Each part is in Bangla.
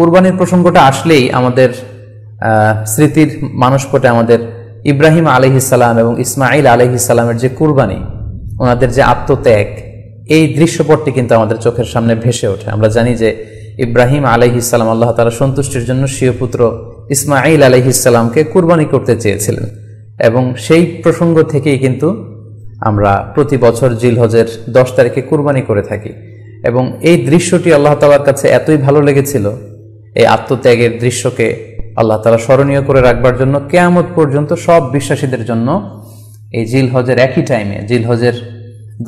কুরবানির প্রসঙ্গটা আসলেই আমাদের স্মৃতির মানসপটে আমাদের ইব্রাহিম আলাইহিস সালাম এবং ইসমাইল আলাইহিস সালামের যে কুরবানি, ওনাদের যে আত্মত্যাগ, এই দৃশ্যপটটি কিন্তু আমাদের চোখের সামনে ভেসে ওঠে। আমরা জানি যে ইব্রাহিম আলাইহিস সালাম আল্লাহ তাআলা সন্তুষ্টির জন্য স্বীয় পুত্র ইসমাইল আলাইহিস সালামকে কুরবানি করতে চেয়েছিলেন, এবং সেই প্রসঙ্গ থেকেই কিন্তু আমরা প্রতি বছর জিলহজের 10 তারিখে কুরবানি করে থাকি। এবং এই দৃশ্যটি আল্লাহ তাআলার কাছে এতই ভালো লেগেছিল, এই আত্মত্যাগের দৃশ্যকে আল্লাহ তাআলা স্মরণীয় করে রাখবার জন্য কিয়ামত পর্যন্ত সব বিশ্বাসীদের জন্য এই জিলহজের একই টাইমে, জিলহজের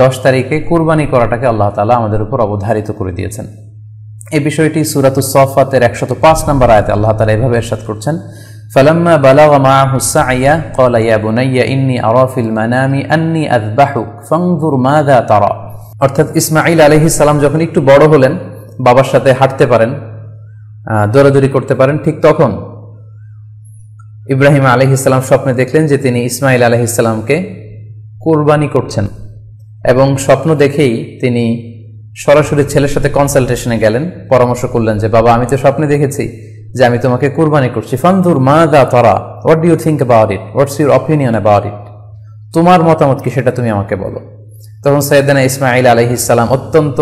10 তারিখে কুরবানি করাটাকে আল্লাহ তাআলা আমাদের উপর অবধারিত করে দিয়েছেন। এই বিষয়টি সূরাতুস সাফফাতের 105 নম্বর আয়াতে আল্লাহ তাআলা এভাবে ইরশাদ করছেন, ফালাম্মা বালাগা মাআহু সা'য়া ক্বালা ইয়া বুনাইয়া ইন্নী আরা ফিল মানামি আন্নী আযবাহুক ফানজুর মাযা তারা। অর্থাৎ ইসমাঈল আলাইহিস সালাম যখন একটু বড় হলেন, বাবার সাথে হাঁটতে পারেন, দৌড়াদৌড়ি করতে পারেন, ঠিক তখন ইব্রাহিম আলাইহিস সালাম স্বপ্নে দেখলেন যে তিনি ইসমাঈল আলাইহিস সালামকে কুরবানি করছেন, এবং স্বপ্ন দেখেই তিনি সরাসরি ছেলের সাথে কনসালটেশনে গেলেন, পরামর্শ করলেন যে বাবা, আমি তো স্বপ্নে দেখেছি যে আমি তোমাকে কুরবানি করছি, ফানজুর মাযা তারা, what do you think about it, what's your opinion about it, তোমার মতামত কি সেটা তুমি আমাকে বলো। তখন সাইয়েদনা ইসমাঈল আলাইহিস সালাম অত্যন্ত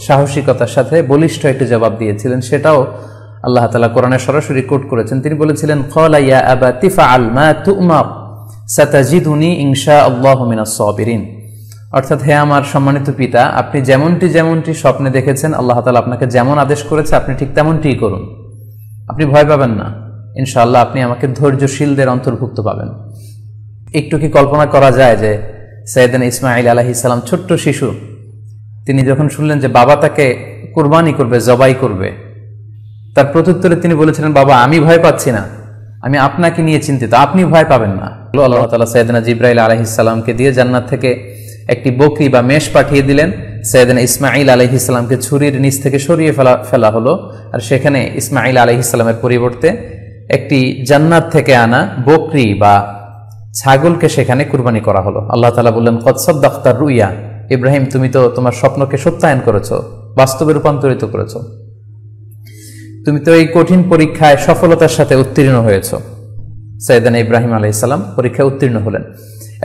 সাহসিকতার সাথে বলিষ্ঠ একটি জবাব দিয়েছিলেন, সেটাও আল্লাহ তাআলা কোরআনে সরাসরি কোট করেছেন। তিনি বলেছিলেন, ক্বালা ইয়া আবাতি ফাআল মা তু'মার সাতাজিদুনি ইনশাআল্লাহু মিনাস সাবিরিন। অর্থাৎ, হে আমার সম্মানিত পিতা, আপনি যেমনটি স্বপ্নে দেখেছেন, আল্লাহ তাআলা আপনাকে যেমন আদেশ করেছে আপনি ঠিক তেমনটিই করুন, আপনি ভয় পাবেন না, ইনশাআল্লাহ আপনি আমাকে ধৈর্যশীলদের অন্তর্ভুক্ত পাবেন। একটু কি কল্পনা করা যায় যে সাইয়েদনা ইসমাঈল আলাইহিস সালাম ছোট্ট শিশু, তিনি যখন শুনলেন যে বাবা তাকে কুরবানি করবে, জবাই করবে, তার প্রত্যুত্তরে তিনি বলেছিলেন, বাবা আমি ভয় পাচ্ছি না, আমি আপনাকে নিয়ে চিন্তিত, আপনি ভয় পাবেন না। আল্লাহ তাআলা সাইয়েদনা জিবরাইল আলাইহিস সালামকে দিয়ে জান্নাত থেকে একটি বকরি বা মেষ পাঠিয়ে দিলেন। সাইয়েদনা ইসমাঈল আলাইহিস সালামকে ছুরির নিচ থেকে সরিয়ে ফেলা হলো, আর সেখানে ইসমাঈল আলাইহিস সালামের পরিবর্তে একটি জান্নাত থেকে আনা বকরি বা ছাগলকে সেখানে কুরবানি করা হলো। আল্লাহ তাআলা বললেন, কদ সাদ্দাকতা রুইয়া, ইব্রাহিম তুমি তো তোমার স্বপ্নকে সত্যায়ন করেছো, বাস্তবে রূপান্তরিত করেছো, তুমি তো এই কঠিন পরীক্ষায় সফলতার সাথে উত্তীর্ণ হয়েছো। সাইয়েদনা ইব্রাহিম আলাইহিস সালাম পরীক্ষায় উত্তীর্ণ হলেন,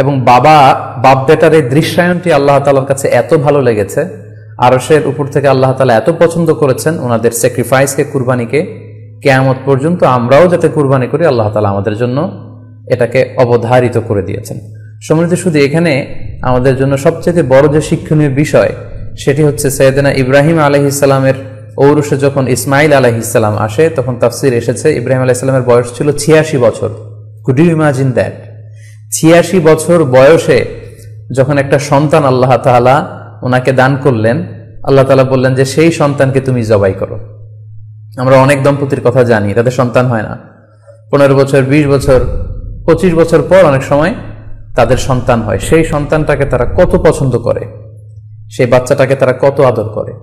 এবং বাপ বেটার এই দৃশ্যায়নটি আল্লাহ তাআলার কাছে এত ভালো লেগেছে, আরশের উপর থেকে আল্লাহ তাআলা এত পছন্দ করেছেন ওনাদের স্যাক্রিফাইসকে, কুরবানিকে, কিয়ামত পর্যন্ত আমরাও যাতে কুরবানি করি, আল্লাহ তাআলা আমাদের জন্য এটাকে অবধারিত করে দিয়েছেন। সম্মানিত শুধু এখানে আমাদের জন্য সবচেয়ে বড় যে শিক্ষণীয় বিষয়, সেটি হচ্ছে সাইয়েদনা ইব্রাহিম আলাইহিস সালামের ঔরসে যখন ইসমাঈল আলাইহিস সালাম আসে, তখন তাফসীর এসেছে ইব্রাহিম আলাইহিস সালামের বয়স ছিল 86 বছর। Could you imagine that? 86 বছর বয়সে যখন একটা সন্তান আল্লাহ তাআলা ওনাকে দান করলেন, আল্লাহ তাআলা বললেন যে সেই সন্তানকে তুমি জবাই করো। আমরা অনেক দম্পতির কথা জানি, তাদের সন্তান হয় না, 15 বছর, 20 বছর, 25 বছর পর অনেক সময় তাদের সন্তান হয়। সেই সন্তানটাকে তারা কত পছন্দ করে, সেই বাচ্চাটাকে তারা কত আদর করে।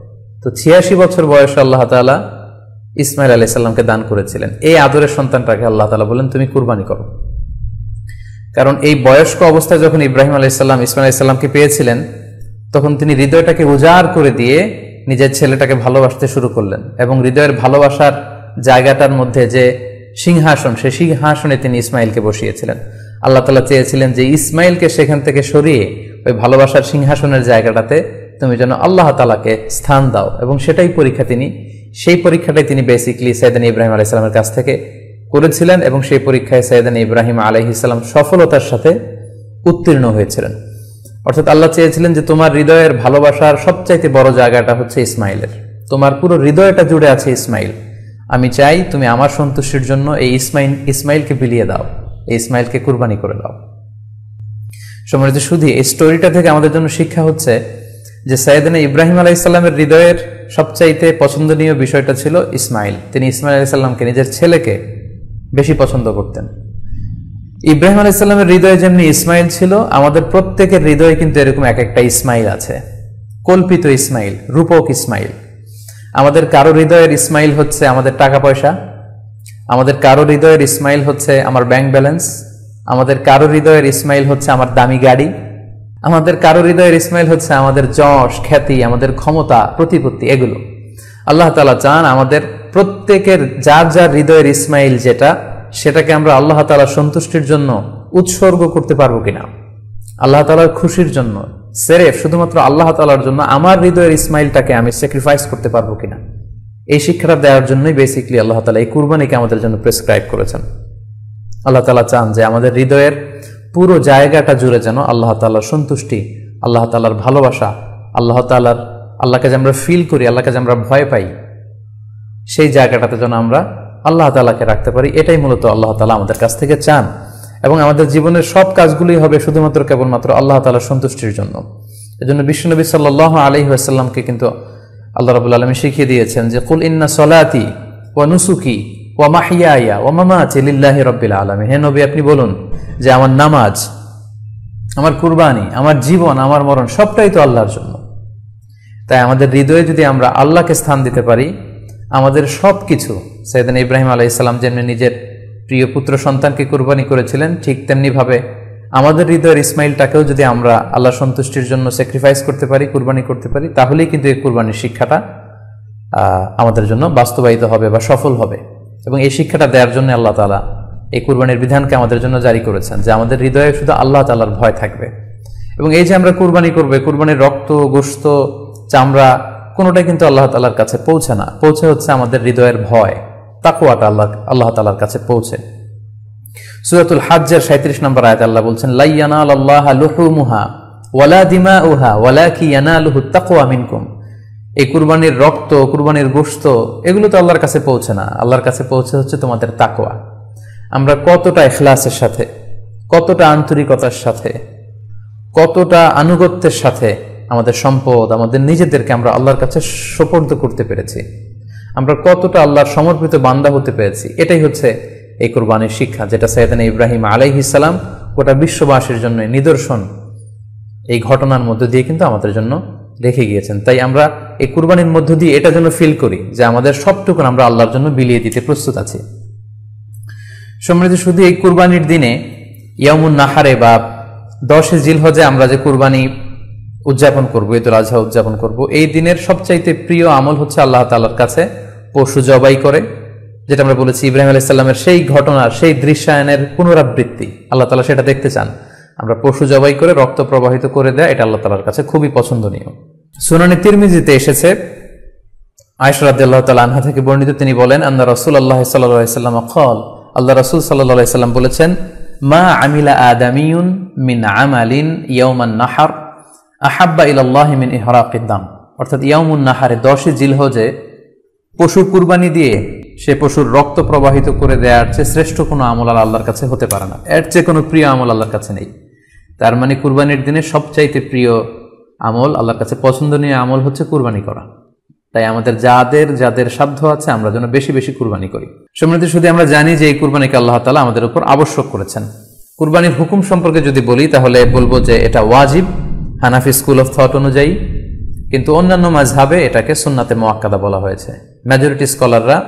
তো 86 বছর বয়সে আল্লাহ তাআলা ইসমাঈল আলাইহিস সালামকে দান করেছিলেন। এই আদরের সন্তানটাকে আল্লাহ তাআলা বলেন তুমি কুরবানি করো। কারণ এই বয়স্ক অবস্থায় যখন ইব্রাহিম আলাইহিস সালাম ইসমাঈল আলাইহিস সালামকে পেয়েছিলেন, তখন তিনি হৃদয়টাকে উজাড় করে দিয়ে নিজের ছেলেটাকে ভালোবাসতে শুরু করলেন, এবং হৃদয়ের ভালোবাসার জায়গাটার মধ্যে যে সিংহাসন, সেই সিংহাসনে তিনি ইসমাঈলকে বসিয়েছিলেন। আল্লাহ তাআলা চেয়েছিলেন যে ইসমাঈলকে সেখান থেকে সরিয়ে ওই ভালোবাসার সিংহাসনের জায়গাটাতে তুমি যেন আল্লাহ তাআলাকে স্থান দাও, এবং সেই পরীক্ষাটাই তিনি বেসিক্যালি সাইয়েদনা ইব্রাহিম আলাইহিস সালামের কাছ থেকে করেছিলেন, এবং সেই পরীক্ষায় সাইয়েদনা ইব্রাহিম আলাইহিস সালাম সফলতার সাথে উত্তীর্ণ হয়েছিলেন। অর্থাৎ আল্লাহ চেয়েছিলেন যে তোমার হৃদয়ের ভালোবাসার সবচাইতে বড় জায়গাটা হচ্ছে ইসমাঈলের, তোমার পুরো হৃদয়টা জুড়ে আছে ইসমাঈল। আমি চাই তুমি আমার সন্তুষ্টির জন্য এই ইসমাঈলকে বিলিয়ে দাও, এই ইসমাঈলকে কুরবানি করে দাও। সম্মানিত শুধু এই স্টোরিটা থেকে আমাদের জন্য শিক্ষা হচ্ছে যে সাইয়েদনা ইব্রাহিম আলাইহিস সালামের হৃদয়ের সবচাইতে পছন্দনীয় বিষয়টা ছিল ইসমাঈল। তিনি ইসমাঈল আলাইহিস সালামকে, নিজের ছেলেকে বেশি পছন্দ করতেন। ইব্রাহিম আলাইহিস সালামের হৃদয়ে যেমনি ইসমাঈল ছিল, আমাদের প্রত্যেকের হৃদয়ে কিন্তু এরকম এক একটা ইসমাঈল আছে, কল্পিত ইসমাঈল, রূপক ইসমাঈল। আমাদের কারো হৃদয়ের ইসমাঈল হচ্ছে আমাদের টাকা পয়সা, আমাদের কারো হৃদয়ের ইসমাঈল হচ্ছে আমার ব্যাংক ব্যালেন্স, আমাদের কারো হৃদয়ের ইসমাঈল হচ্ছে আমার দামি গাড়ি, আমাদের কারো হৃদয়ের ইসমাঈল হচ্ছে আমাদের যশ, খ্যাতি, আমাদের ক্ষমতা, প্রতিপত্তি, এগুলো। আল্লাহ তাআলা চান আমাদের প্রত্যেকের যার যার হৃদয়ের ইসমাইল যেটা, সেটাকে আমরা আল্লাহ তাআলার সন্তুষ্টির জন্য উৎসর্গ করতে পারবো কিনা, আল্লাহ তাআলার খুশির জন্য সেরেফ শুধুমাত্র আল্লাহ তাআলার জন্য আমার হৃদয়ের ইসমাইলটাকে আমি স্যাক্রিফাইস করতে পারবো কিনা, এই শিক্ষাটা দেওয়ার জন্যই বেসিক্যালি আল্লাহ তাআলা এই কুরবানিকে আমাদের জন্য প্রেসক্রাইব করেছেন। আল্লাহ তাআলা চান যে আমাদের হৃদয়ের পুরো জায়গাটা জুড়ে যেন আল্লাহ তাআলার সন্তুষ্টি, আল্লাহ তাআলার ভালোবাসা, আল্লাহকে যে আমরা ফিল করি, আল্লাহকে যে আমরা ভয় পাই, সেই জায়গাটাতে যেন আমরা আল্লাহ তাআলাকে রাখতে পারি। এটাই মূলত আল্লাহ তাআলা আমাদের কাছ থেকে চান। এবং আমাদের জীবনের সব কাজগুলোই হবে শুধুমাত্র কেবলমাত্র আল্লাহ তাআলার সন্তুষ্টির জন্য। এজন্য বিশ্বনবী সাল্লাল্লাহু আলাইহি ওয়াসাল্লামকে কিন্তু আল্লাহ রাব্বুল আলামিন শিখিয়ে দিয়েছেন যে কুল ইন্না সলাতি ওয়া নুসুকি ওয়া মাহইয়ায়া ওয়া মামাতি লিল্লাহি রাব্বিল আলামিন। হে নবী, আপনি বলুন যে আমার নামাজ, আমার কুরবানি, আমার জীবন, আমার মরণ সবটাই তো আল্লাহর জন্য। তাই আমাদের হৃদয়ে যদি আমরা আল্লাহকে স্থান দিতে পারি, আমাদের সবকিছু, সাইয়েদনা ইব্রাহিম আলাইহিস সালাম যেমনি নিজের প্রিয় পুত্র সন্তানকে কুরবানি করেছিলেন, ঠিক তেমনি ভাবে আমাদের হৃদয়ের ইসমাইলটাকেও যদি আমরা আল্লাহ সন্তুষ্টির জন্য স্যাক্রিফাইস করতে পারি, কুরবানি করতে পারি, তাহলেই কিন্তু এই কুরবানির শিক্ষাটা আমাদের জন্য বাস্তবায়িত হবে বা সফল হবে। এবং এই শিক্ষাটা দেওয়ার জন্য আল্লাহ তাআলা এই কুরবানির বিধানকে আমাদের জন্য জারি করেছেন, যে আমাদের হৃদয়ে শুধু আল্লাহ তাআলার ভয় থাকবে। এবং এই যে আমরা কুরবানি করবে, কুরবানির রক্ত, গোশত, চামড়া কোনোটাই কিন্তু আল্লাহ তাআলার কাছে পৌঁছে না, পৌঁছে হচ্ছে আমাদের হৃদয়ের ভয়, তাকওয়াটা আল্লাহ তাআলার কাছে পৌঁছে। সূরাতুল হজ্জের 37 নম্বর আয়াতে আল্লাহ বলছেন, লা ইয়ানালাল্লাহা লুহুমুহা ওয়ালা দিমাউহা ওয়ালাকি ইয়ানালুহুত তাকওয়া মিনকুম। এই কুরবানির রক্ত, কুরবানির গোশত, এগুলো তো আল্লাহর কাছে পৌঁছে না, আল্লাহর কাছে পৌঁছে হচ্ছে তোমাদের তাকওয়া। আমরা কতটা ইখলাসের সাথে, কতটা আন্তরিকতার সাথে, কতটা আনুগত্যের সাথে আমাদের সম্পদ, আমাদের নিজেদেরকে আমরা আল্লাহর কাছে সোপর্দ করতে পেরেছি, আমরা কতটা আল্লাহর সমর্পিত বান্দা হতে পেরেছি, এটাই হচ্ছে এই কুরবানির শিক্ষা, যেটা সাইয়েদনা ইব্রাহিম আলাইহিস সালাম গোটা বিশ্ববাসীর জন্য নিদর্শন এই ঘটনার মধ্য দিয়ে কিন্তু আমাদের জন্য রেখে গিয়েছেন। তাই আমরা এই কুরবানির মধ্য দিয়ে এটা যেন ফিল করি যে আমাদের সবটুকু আমরা আল্লাহর জন্য বিলিয়ে দিতে প্রস্তুত আছি। সম্মানিত, শুধু এই কুরবানির দিনে ইয়ামুন নাহারে বা 10 জিলহজে আমরা যে কুরবানি উদযাপন করব, ঈদুল আজহা উদযাপন করব, এই দিনের সবচাইতে প্রিয় আমল হচ্ছে আল্লাহ তাআলার কাছে পশু জবাই করে, যেটা আমরা বলেছি ইব্রাহিম আলাইহিস সালামের সেই ঘটনার, সেই দৃশ্যায়নের পুনরাবৃত্তি আল্লাহ তাআলা সেটা দেখতে চান। আমরা পশু জবাই করে রক্ত প্রবাহিত করে দেয়া, এটা আল্লাহ তাআলার কাছে খুবই পছন্দনীয়। সুনানে তিরমিজিতে এসেছে, আয়েশা রাদিয়াল্লাহু তাআলা আনহা থেকে বর্ণিত, তিনি বলেন, আন্না রাসূলুল্লাহ সাল্লাল্লাহু আলাইহি ওয়াসাল্লাম ক্বাল, আল্লাহ রাসূল সাল্লাল্লাহু আলাইহি ওয়াসাল্লাম বলেছেন, মা আমিলা আদামিয়ুন মিন আমালিন ইয়াওমান নাহর আহাব্বা ইলাল্লাহি মিন ইহরাকিদ দাম। অর্থাৎ ইয়াউমুন নাহারে 10 জিলহজে পশু কুরবানি দিয়ে সে পশুর রক্ত প্রবাহিত করে দেওয়ার চেয়ে শ্রেষ্ঠ কোনো আমল আল্লাহর কাছে হতে পারে না, এর চেয়ে কোনো প্রিয় আমল আল্লাহর কাছে নেই। তার মানে কুরবানির দিনে সবচাইতে প্রিয় আমল, আল্লাহর কাছে পছন্দনীয় আমল হচ্ছে কুরবানি করা। তাই আমাদের যাদের সাধ্য আছে আমরা যেন বেশি বেশি কুরবানি করি। সম্মানিত, শুধু আমরা জানি যে এই কুরবানিকে আল্লাহ তাআলা আমাদের উপর আবশ্যক করেছেন। কুরবানির হুকুম সম্পর্কে যদি বলি তাহলে বলবো যে এটা ওয়াজিব হানাফি স্কুল অফ থট অনুযায়ী, কিন্তু অন্যান্য মাযহাবে এটাকে সুন্নাতে মুআক্কাদা বলা হয়েছে। মেজরিটি স্কলাররা,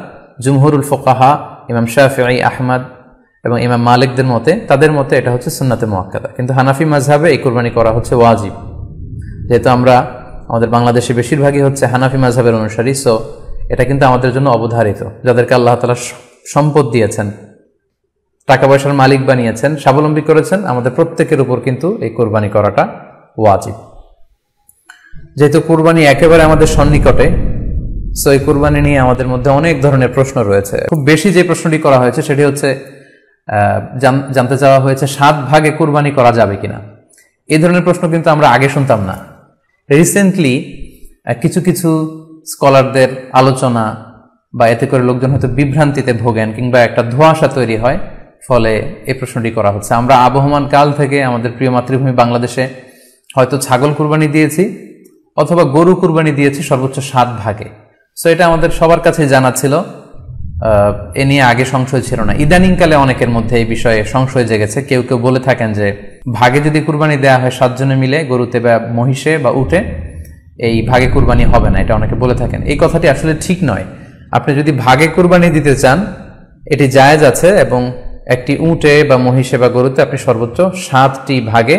জুমহুরুল ফুকাহা, ইমাম শাফিঈ, আহমদ এবং ইমাম মালিকদের মতে, তাদের মতে এটা হচ্ছে সুন্নাতে মুআক্কাদা। কিন্তু হানাফি মাযহাবে এই কুরবানি করা হচ্ছে ওয়াজিব। যেহেতু আমাদের বাংলাদেশে বেশিরভাগই হচ্ছে হানাফি মাযহাবের অনুসারী, সো এটা কিন্তু আমাদের জন্য অবধারিত। যাদেরকে আল্লাহ তাআলা সম্পদ দিয়েছেন, টাকা পয়সার মালিক বানিয়েছেন, স্বাবলম্বী করেছেন, আমাদের প্রত্যেকের উপর কিন্তু এই কুরবানি করাটা ওয়াজিব। যেহেতু কুরবানি একেবারে আমাদের সন্নিকটে, সো এই কুরবানি নিয়ে আমাদের মধ্যে অনেক ধরনের প্রশ্ন রয়েছে। খুব বেশি যে প্রশ্নটি করা হয়েছে সেটি হচ্ছে জানতে চাওয়া হয়েছে 7 ভাগে কুরবানি করা যাবে কিনা। এই ধরনের প্রশ্ন কিন্তু আমরা আগে শুনতাম না। রিসেন্টলি কিছু কিছু স্কলারদের আলোচনা বা এতে করে লোকজন হয়তো বিভ্রান্তিতে ভোগেন কিংবা একটা ধোঁয়াশা তৈরি হয়, ফলে এই প্রশ্নটি করা হচ্ছে। আমরা আবহমান কাল থেকে আমাদের প্রিয় মাতৃভূমি বাংলাদেশে হয়তো ছাগল কুরবানি দিয়েছি অথবা গরু কুরবানি দিয়েছি সর্বোচ্চ 7 ভাগে। সো এটা আমাদের সবার কাছে জানা ছিল, এ নিয়ে আগে সংশয় ছিল না। ইদানিংকালে অনেকের মধ্যে এই বিষয়ে সংশয় জেগেছে। কেউ কেউ বলে থাকেন যে ভাগে যদি কুরবানি দেওয়া হয় 7 জনে মিলে, গরুতে বা মহিষে বা উটে, এই ভাগে কুরবানি হবে না, এটা অনেকে বলে থাকেন। এই কথাটি আসলে ঠিক নয়। আপনি যদি ভাগে কুরবানি দিতে চান এটি জায়েজ আছে, এবং একটি উটে বা মহিষে বা গরুতে আপনি সর্বোচ্চ 7টি ভাগে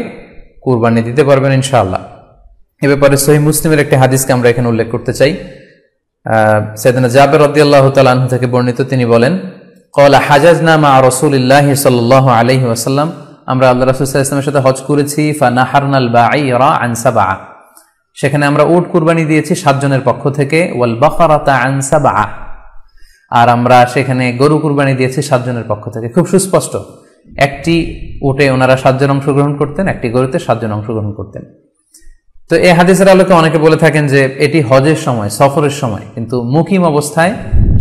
কুরবানি দিতে পারবেন ইনশাআল্লাহ। এ ব্যাপারে সহিহ মুসলিমের একটি হাদিসকে আমরা এখানে উল্লেখ করতে চাই। সাইয়েদনা জাবের রাদিয়াল্লাহু তাআলা আনহু থেকে বর্ণিত, তিনি বলেন ক্বালা হাজাজনা মা রাসূলিল্লাহি সাল্লাল্লাহু আলাইহি ওয়াসাল্লাম, আমরা আল্লাহ রাসূল সাল্লাল্লাহু আলাইহি ওয়াসাল্লামের সাথে হজ করেছি। ফানাহারনাল বাঈরা আন সাবআ, সেখানে আমরা উট কুরবানি দিয়েছি 7 জনের পক্ষ থেকে। ওয়াল বাকারাতা আন সাবআ, আর আমরা সেখানে গরু কুরবানি দিয়েছি 7 জনের পক্ষ থেকে। খুব সুস্পষ্ট, একটি উটে ওনারা 7 জন অংশগ্রহণ করতেন, একটি গরুতে 7 জন অংশগ্রহণ করতেন। তো এই হাদিসের আলোকে অনেকে বলে থাকেন যে এটি হজের সময়, সফরের সময়, কিন্তু মুকিম অবস্থায়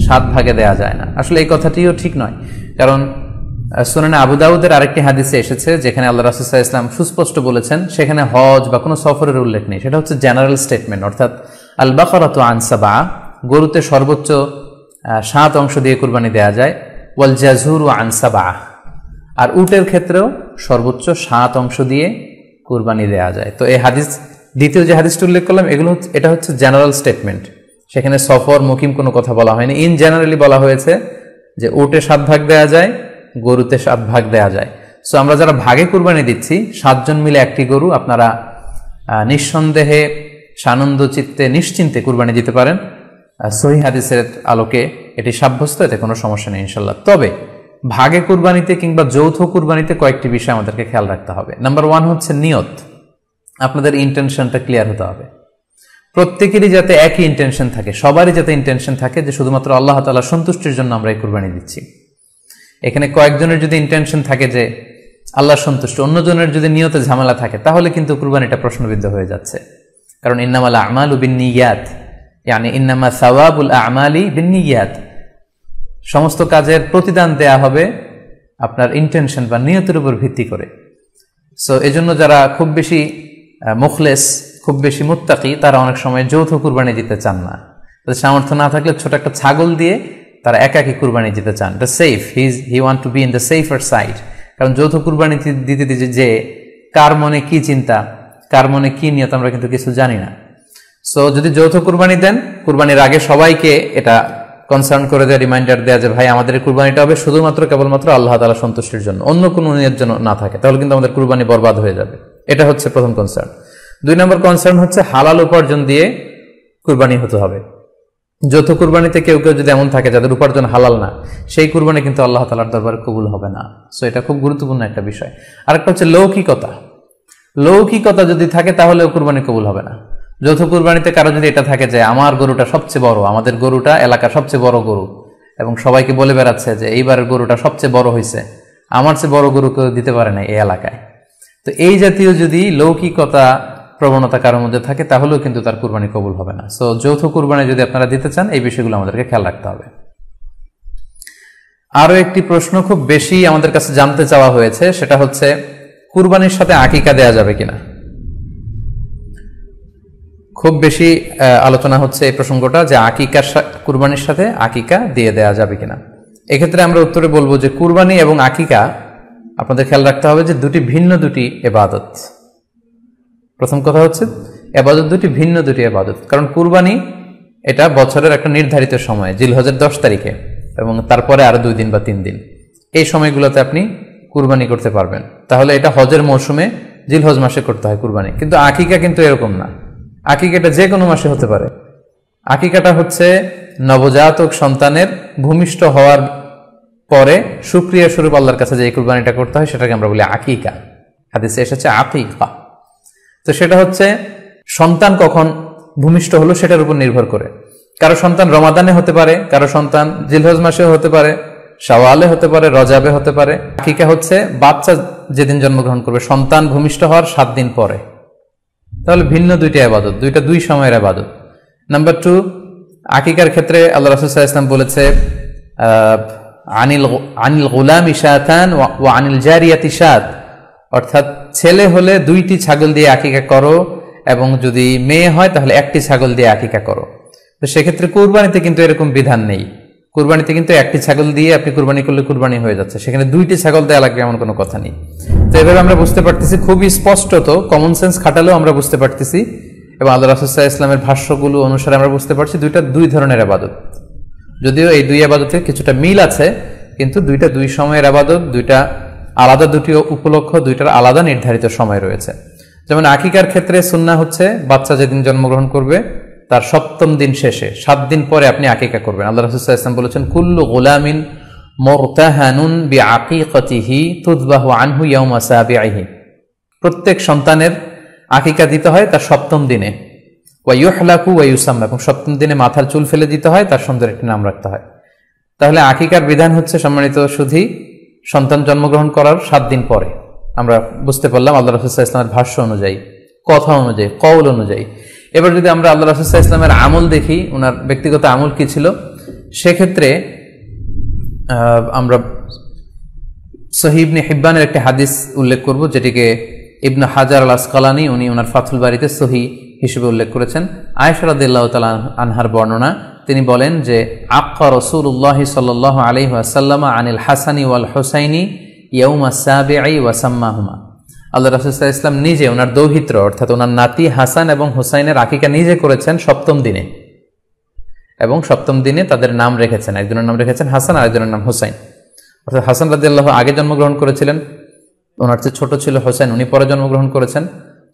7 ভাগে দেয়া যায় না। আসলে এই কথাটিও ঠিক নয়, কারণ সুনানে আবু দাউদের আরেকটি হাদিসে এসেছে যেখানে আল্লাহ রাসূল সাল্লাল্লাহু আলাইহি ওয়াসাল্লাম সুস্পষ্ট বলেছেন, সেখানে হজ বা কোনো সফরের উল্লেখ নেই। সেটা হচ্ছে জেনারেল স্টেটমেন্ট, অর্থাৎ আল বাকারাতু আন সাবআ, গরুতে সর্বোচ্চ 7 অংশ দিয়ে কুরবানি দেয়া যায়। ওয়াল জাযুরু আন সাবআ, আর উটের ক্ষেত্রেও সর্বোচ্চ 7 অংশ দিয়ে কুরবানি দেয়া যায়। তো এই হাদিস, দ্বিতীয় যে হাদিসটি উল্লেখ করলাম, এটা হচ্ছে জেনারেল স্টেটমেন্ট, সেখানে সফর মুকিম কোনো কথা বলা হয়নি। ইন জেনারেলি বলা হয়েছে যে উটে 7 ভাগ দেয়া যায়, গরুতে 7 ভাগ দেয়া যায়। সো আমরা যারা ভাগে কুরবানি দিচ্ছি, 7 জন মিলে একটি গরু, আপনারা নিঃসন্দেহে সানন্দ চিত্তে নিশ্চিন্তে কুরবানি দিতে পারেন। সহিহ হাদিসের আলোকে এটি সাব্যস্ত, এতে কোনো সমস্যা নেই ইনশাল্লাহ। তবে ভাগে কুরবানিতে কিংবা যৌথ কুরবানিতে কয়েকটি বিষয় আমাদেরকে খেয়াল রাখতে হবে। নাম্বার 1 হচ্ছে নিয়ত। আপনাদের ইন্টেনশনটা ক্লিয়ার হতে হবে। প্রত্যেকেরই যাতে একই ইন্টেনশন থাকে, সবারই যাতে ইন্টেনশন থাকে যে শুধুমাত্র আল্লাহ তাআলা সন্তুষ্টির জন্য আমরা এই কুরবানি দিচ্ছি। এখানে কয়েকজনের যদি ইন্টেনশন থাকে যে আল্লাহ সন্তুষ্ট, অন্যজনের যদি নিয়তে ঝামেলা থাকে, তাহলে কিন্তু কুরবানিটা প্রশ্নবিদ্ধ হয়ে যাচ্ছে। কারণ ইন্নামাল আমালু বিন্নিয়াত, ইয়ানি ইন্নামা সাওয়াবুল আমালি বিন্নিয়াত, সমস্ত কাজের প্রতিদান দেয়া হবে আপনার ইন্টেনশন বা নিয়তের উপর ভিত্তি করে। সো এজন্য যারা খুব বেশি মুখলেস, খুব বেশি মুত্তাকি, তারা অনেক সময় যৌথ কুরবানি দিতে চান না। তাদের সামর্থ্য না থাকলে ছোট একটা ছাগল দিয়ে তারা একাকি কুরবানি দিতে চান। এটা safe, he want to be in the safer side. কারণ যৌথ কুরবানি দিতে দিতে যে কার মনে কি চিন্তা, কার মনে কি নিয়ত, আমরা কিন্তু কিছু জানি না। সো যদি যৌথ কুরবানি দেন, কুরবানির আগে সবাইকে এটা কনসার্ন করে দেওয়া, রিমাইন্ডার দেওয়া যে ভাই আমাদের কুরবানিটা হবে শুধুমাত্র কেবলমাত্র আল্লাহ তাআলা সন্তুষ্টির জন্য, অন্য কোনো নিয়তের জন্য না থাকে, তাহলে কিন্তু আমাদের কুরবানি বরবাদ হয়ে যাবে। এটা হচ্ছে প্রথম কনসার্ন। 2 নম্বর কনসার্ন হচ্ছে হালাল উপার্জন দিয়ে কুরবানি হতে হবে। যৌথ কুরবানিতে কেউ কেউ যদি এমন থাকে যাদের উপার্জন হালাল না, সেই কুরবানি কিন্তু আল্লাহ তাআলার দরবারে কবুল হবে না। সো এটা খুব গুরুত্বপূর্ণ একটা বিষয়। আরেকটা হচ্ছে লৌকিকতা। লৌকিকতা যদি থাকে তাহলেও কুরবানি কবুল হবে না। যৌথ কুরবানিতে কারো যদি এটা থাকে যে আমার গরুটা সবচেয়ে বড়, আমাদের গরুটা এলাকার সবচেয়ে বড় গরু, এবং সবাইকে বলে বেড়াচ্ছে যে এইবারের গরুটা সবচেয়ে বড় হয়েছে, আমার চেয়ে বড় গরু কেউ দিতে পারে না এই এলাকায়। তো এই জাতীয় যদি লৌকিকতা প্রবণতা কারোর মধ্যে থাকে, তাহলেও কিন্তু তার কুরবানি কবুল হবে না। সো যৌথ কুরবানি যদি আপনারা দিতে চান, এই বিষয়গুলো আমাদেরকে খেয়াল রাখতে হবে। আরো একটি প্রশ্ন খুব বেশি আমাদের কাছে জানতে চাওয়া হয়েছে, সেটা হচ্ছে কুরবানির সাথে আকিকা দেয়া যাবে কিনা। খুব বেশি আলোচনা হচ্ছে এই প্রসঙ্গটা যে কুরবানির সাথে আকিকা দিয়ে দেয়া যাবে কিনা। এক্ষেত্রে আমরা উত্তরে বলবো যে কুরবানি এবং আকিকা আপনাদের খেয়াল রাখতে হবে যে ভিন্ন দুটি ইবাদত। প্রথম কথা হচ্ছে ইবাদত ভিন্ন দুটি ইবাদত। কারণ কুরবানি এটা বছরের একটা নির্ধারিত সময়, জিলহজের 10 তারিখে, এবং তারপরে আরো 2 দিন বা 3 দিন, এই সময়গুলোতে আপনি কুরবানি করতে পারবেন। তাহলে এটা হজের মৌসুমে জিলহজ মাসে করতে হয় কুরবানি। কিন্তু আকিকা কিন্তু এরকম না। আকিকাটা যে কোনো মাসে হতে পারে। আকিকাটা হচ্ছে নবজাতক সন্তানের ভূমিষ্ঠ হওয়ার পরে শুকরিয়া স্বরূপ আল্লাহর কাছে যে কুরবানিটা করতে হয়, সেটাকে আমরা বলি আকিকা। হাদিসে এসেছে আকিকা। তো সেটা হচ্ছে সন্তান কখন ভূমিষ্ঠ হলো সেটার উপর নির্ভর করে। কারো সন্তান রমাদানে হতে পারে, কারো সন্তান জিলহজ মাসেও হতে পারে, শাওয়ালে হতে পারে, রজাবে হতে পারে। আকিকা হচ্ছে বাচ্চা যেদিন জন্মগ্রহণ করবে, সন্তান ভূমিষ্ঠ হওয়ার 7 দিন পরে। তাহলে ভিন্ন দুইটা ইবাদত, দুই সময়ের ইবাদত। নাম্বার 2, আকিকার ক্ষেত্রে আল্লাহ রাসূল সাল্লাল্লাহু আলাইহি ওয়াসাল্লাম বলেছে আনিল গুলামি শাতান ওয়া আনিল জারিয়াতি শাত, অর্থাৎ ছেলে হলে 2টি ছাগল দিয়ে আকিকা করো, এবং যদি মেয়ে হয় তাহলে 1টি ছাগল দিয়ে আকিকা করো। তো সেক্ষেত্রে কুরবানিতে কিন্তু এরকম বিধান নেই। কুরবানিতে কিন্তু 1টি ছাগল দিয়ে আপনি কুরবানি করলে কুরবানি হয়ে যাচ্ছে, সেখানে 2টি ছাগল দেওয়া লাগবে এমন কোনো কথা নেই। তো এভাবে আমরা বুঝতে পারতেছি, খুবই স্পষ্টত কমন সেন্স খাটালেও আমরা বুঝতে পারতেছি, এবং আল্লাহ রাসূল সাল্লাল্লাহু আলাইহি ওয়াসাল্লামের ভাষ্যগুলো অনুসারে আমরা বুঝতে পারছি দুইটা 2 ধরনের ইবাদত। যদিও এই 2 ইবাদতে কিছুটা মিল আছে, কিন্তু দুইটা 2 সময়ের ইবাদত, দুইটা আলাদা, 2টি উপলক্ষ, 2টার আলাদা নির্ধারিত সময় রয়েছে। যেমন আকিকার ক্ষেত্রে সুন্নাহ হচ্ছে বাচ্চা যেদিন জন্মগ্রহণ করবে তার 7ম দিন শেষে 7 দিন পরে আপনি আকিকা করবেন। আল্লাহ রাসূল সাল্লাল্লাহু আলাইহি ওয়াসাল্লাম বলেছেন, কুল্লু গুলামিন মুরতাহানুন বিআকিকাতিহি তুযবাহু আনহু ইয়াওমা সাবিহি। প্রত্যেক সন্তানের আকিকা দিতে হয় তার 7ম দিনে, ওয়া ইউহলাকু ওয়া ইউসাম্মা, এবং 7ম দিনে মাথার চুল ফেলে দিতে হয়, তার সুন্দর একটি নাম রাখতে হয়। তাহলে আকিকার বিধান হচ্ছে সম্মানিত সুধী সন্তান জন্মগ্রহণ করার 7 দিন পরে। আমরা বুঝতে পারলাম আল্লাহ রাসূল সাল্লাল্লাহু আলাইহি ওয়াসাল্লামের ভাষ্য অনুযায়ী, কথা অনুযায়ী, কওল অনুযায়ী। এবার যদি আমরা আল্লাহ রাসূল সাল্লাল্লাহু আলাইহি ওয়াসাল্লামের আমল দেখি, ওনার ব্যক্তিগত আমল কি ছিল, সেক্ষেত্রে আমরা সহিহ ইবনে হিব্বানের একটি হাদিস উল্লেখ করব, যেটিকে ইবনে হাজার আল আসকালানী উনি ওনার ফাথুল বারিতে সহিহ হিসেবে উল্লেখ করেছেন। আয়েশা রাদিয়াল্লাহু তাআলা আনহার বর্ণনা, তিনি বলেন যে আক্কা রাসূলুল্লাহ সাল্লাল্লাহু আলাইহি ওয়াসাল্লাম আনিল হাসানি ওয়াল হুসাইনি ইয়াউমা সাবিঈ ওয়া সাম্মাহুমা। আল্লাহ রাসূল সাল্লাল্লাহু আলাইহি ওয়াসাল্লাম নিজে ওনার দৌহিত্র অর্থাৎ ওনার নাতি হাসান এবং হুসাইনের আকিকা নিজে করেছেন 7ম দিনে, এবং 7ম দিনে তাদের নাম রেখেছেন। একজনের নাম রেখেছেন হাসান আর একজনের নাম হুসাইন। অর্থাৎ হাসান রাদিয়াল্লাহু আগে জন্মগ্রহণ করেছিলেন, ওনার চেয়ে ছোট ছিল হুসাইন, উনি পরে জন্মগ্রহণ করেছেন।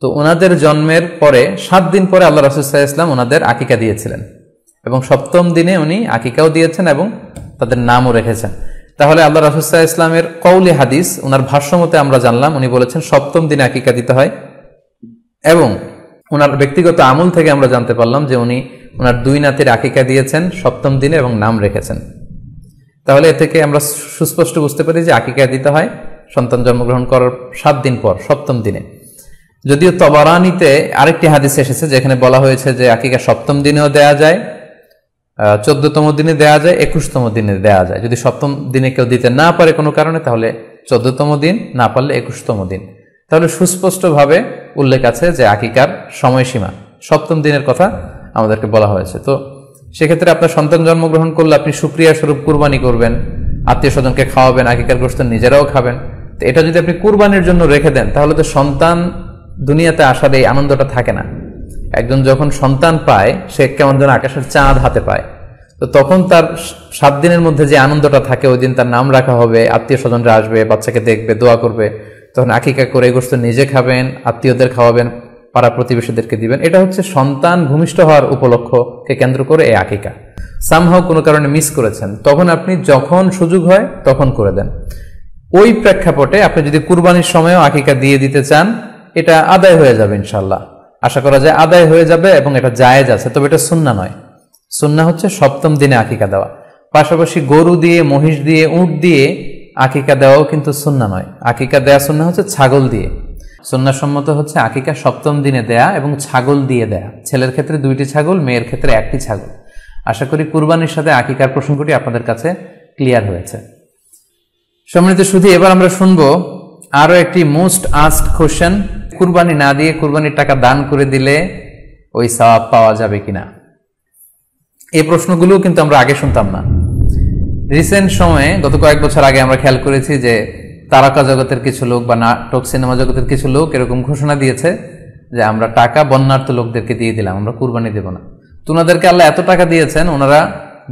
তো ওনাদের জন্মের পরে 7 দিন পরে আল্লাহ রাসূল সাল্লাল্লাহু আলাইহি ওয়াসাল্লাম ওনাদের আকিকা দিয়েছিলেন, এবং 7ম দিনে উনি আকিকাও দিয়েছেন এবং তাদের নামও রেখেছেন। তাহলে আল্লাহ রাসূল সাল্লাল্লাহু আলাইহি ওয়াসাল্লামের কওলি হাদিস, ওনার ভাষ্য মতে আমরা জানলাম উনি বলেছেন 7ম দিনে আকিকা দিতে হয়, এবং ওনার ব্যক্তিগত আমল থেকে আমরা জানতে পারলাম যে উনি ওনার 2 নাতির আকিকা দিয়েছেন 7ম দিনে এবং নাম রেখেছেন। তাহলে এ থেকে আমরা সুস্পষ্ট বুঝতে পারি যে আকিকা দিতে হয় সন্তান জন্মগ্রহণ করার 7 দিন পর, 7ম দিনে। যদিও তবারানিতে আরেকটি হাদিস এসেছে যেখানে বলা হয়েছে যে আকিকা 7ম দিনেও দেয়া যায়, 14তম দিনে দেয়া যায়, 21তম দিনে দেয়া যায়। যদি 7ম দিনে কেউ দিতে না পারে কোনো কারণে, তাহলে 14তম দিন, না পারলে 21তম দিন। তাহলে সুস্পষ্টভাবে উল্লেখ আছে যে আকিকার সময়সীমা 7ম দিনের কথা আমাদেরকে বলা হয়েছে। তো সেক্ষেত্রে আপনার সন্তান জন্মগ্রহণ করলে আপনি শুকরিয়া স্বরূপ কুরবানি করবেন, আত্মীয় স্বজনকে খাওয়াবেন, আকিকার গোশত নিজেরাও খাবেন। তো এটা যদি আপনি কুরবানির জন্য রেখে দেন, তাহলে তো সন্তান দুনিয়াতে আসার এই আনন্দটা থাকে না। একজন যখন সন্তান পায়, সে কেমন যেন আকাশের চাঁদ হাতে পায়। তো তখন তার 7 দিনের মধ্যে যে আনন্দটা থাকে, ওই দিন তার নাম রাখা হবে, আত্মীয় স্বজনরা আসবে, বাচ্চাকে দেখবে, দোয়া করবে, তখন আকিকা করে গোশত নিজে খাবেন, আত্মীয়দের খাওয়াবেন, পাড়া প্রতিবেশীদেরকে দিবেন। এটা হচ্ছে সন্তান ভূমিষ্ঠ হওয়ার উপলক্ষকে কেন্দ্র করে এই আকিকা। সামহাও কোনো কারণে মিস করেছেন, তখন আপনি যখন সুযোগ হয় তখন করে দেন। ওই প্রেক্ষাপটে আপনি যদি কুরবানির সময়ও আকিকা দিয়ে দিতে চান, এটা আদায় হয়ে যাবে ইনশাআল্লাহ। আশা করা যায় আদায় হয়ে যাবে, এবং এটা জায়েজ আছে। তবে এটা সুন্নাহ নয়। সুন্নাহ হচ্ছে 7ম দিনে আকিকা দেওয়া। পাশাপাশি গরু দিয়ে, মহিষ দিয়ে, উট দিয়ে আকিকা দেওয়াও কিন্তু সুন্নাহ নয়। আকিকা দেয়া সুন্নাহ হচ্ছে ছাগল দিয়ে। সুন্নাহসম্মত হচ্ছে আকিকা 7ম দিনে দেয়া এবং ছাগল দিয়ে দেয়া। ছেলের ক্ষেত্রে 2টি ছাগল, মেয়ের ক্ষেত্রে 1টি ছাগল। আশা করি কুরবানির সাথে আকিকার প্রসঙ্গটি আপনাদের কাছে ক্লিয়ার হয়েছে। সম্মানিত শুধু এবার আমরা শুনবো আরো একটি মোস্ট আস্কড কোশ্চেন, কুরবানি না দিয়ে কুরবানির টাকা দান করে দিলে ওই সওয়াব পাওয়া যাবে কিনা। এই প্রশ্নগুলো কিন্তু আমরা আগে শুনতাম না। রিসেন্ট সময়ে, গত কয়েক বছর আগে আমরা খেয়াল করেছি যে তারকা জগতের কিছু লোক বা নাটক সিনেমা জগতের কিছু লোক এরকম ঘোষণা দিয়েছে যে আমরা টাকা বন্যার্থ লোকদেরকে দিয়ে দিলাম, আমরা কুরবানি দেব না। তো ওনাদেরকে আল্লাহ এত টাকা দিয়েছেন, ওনারা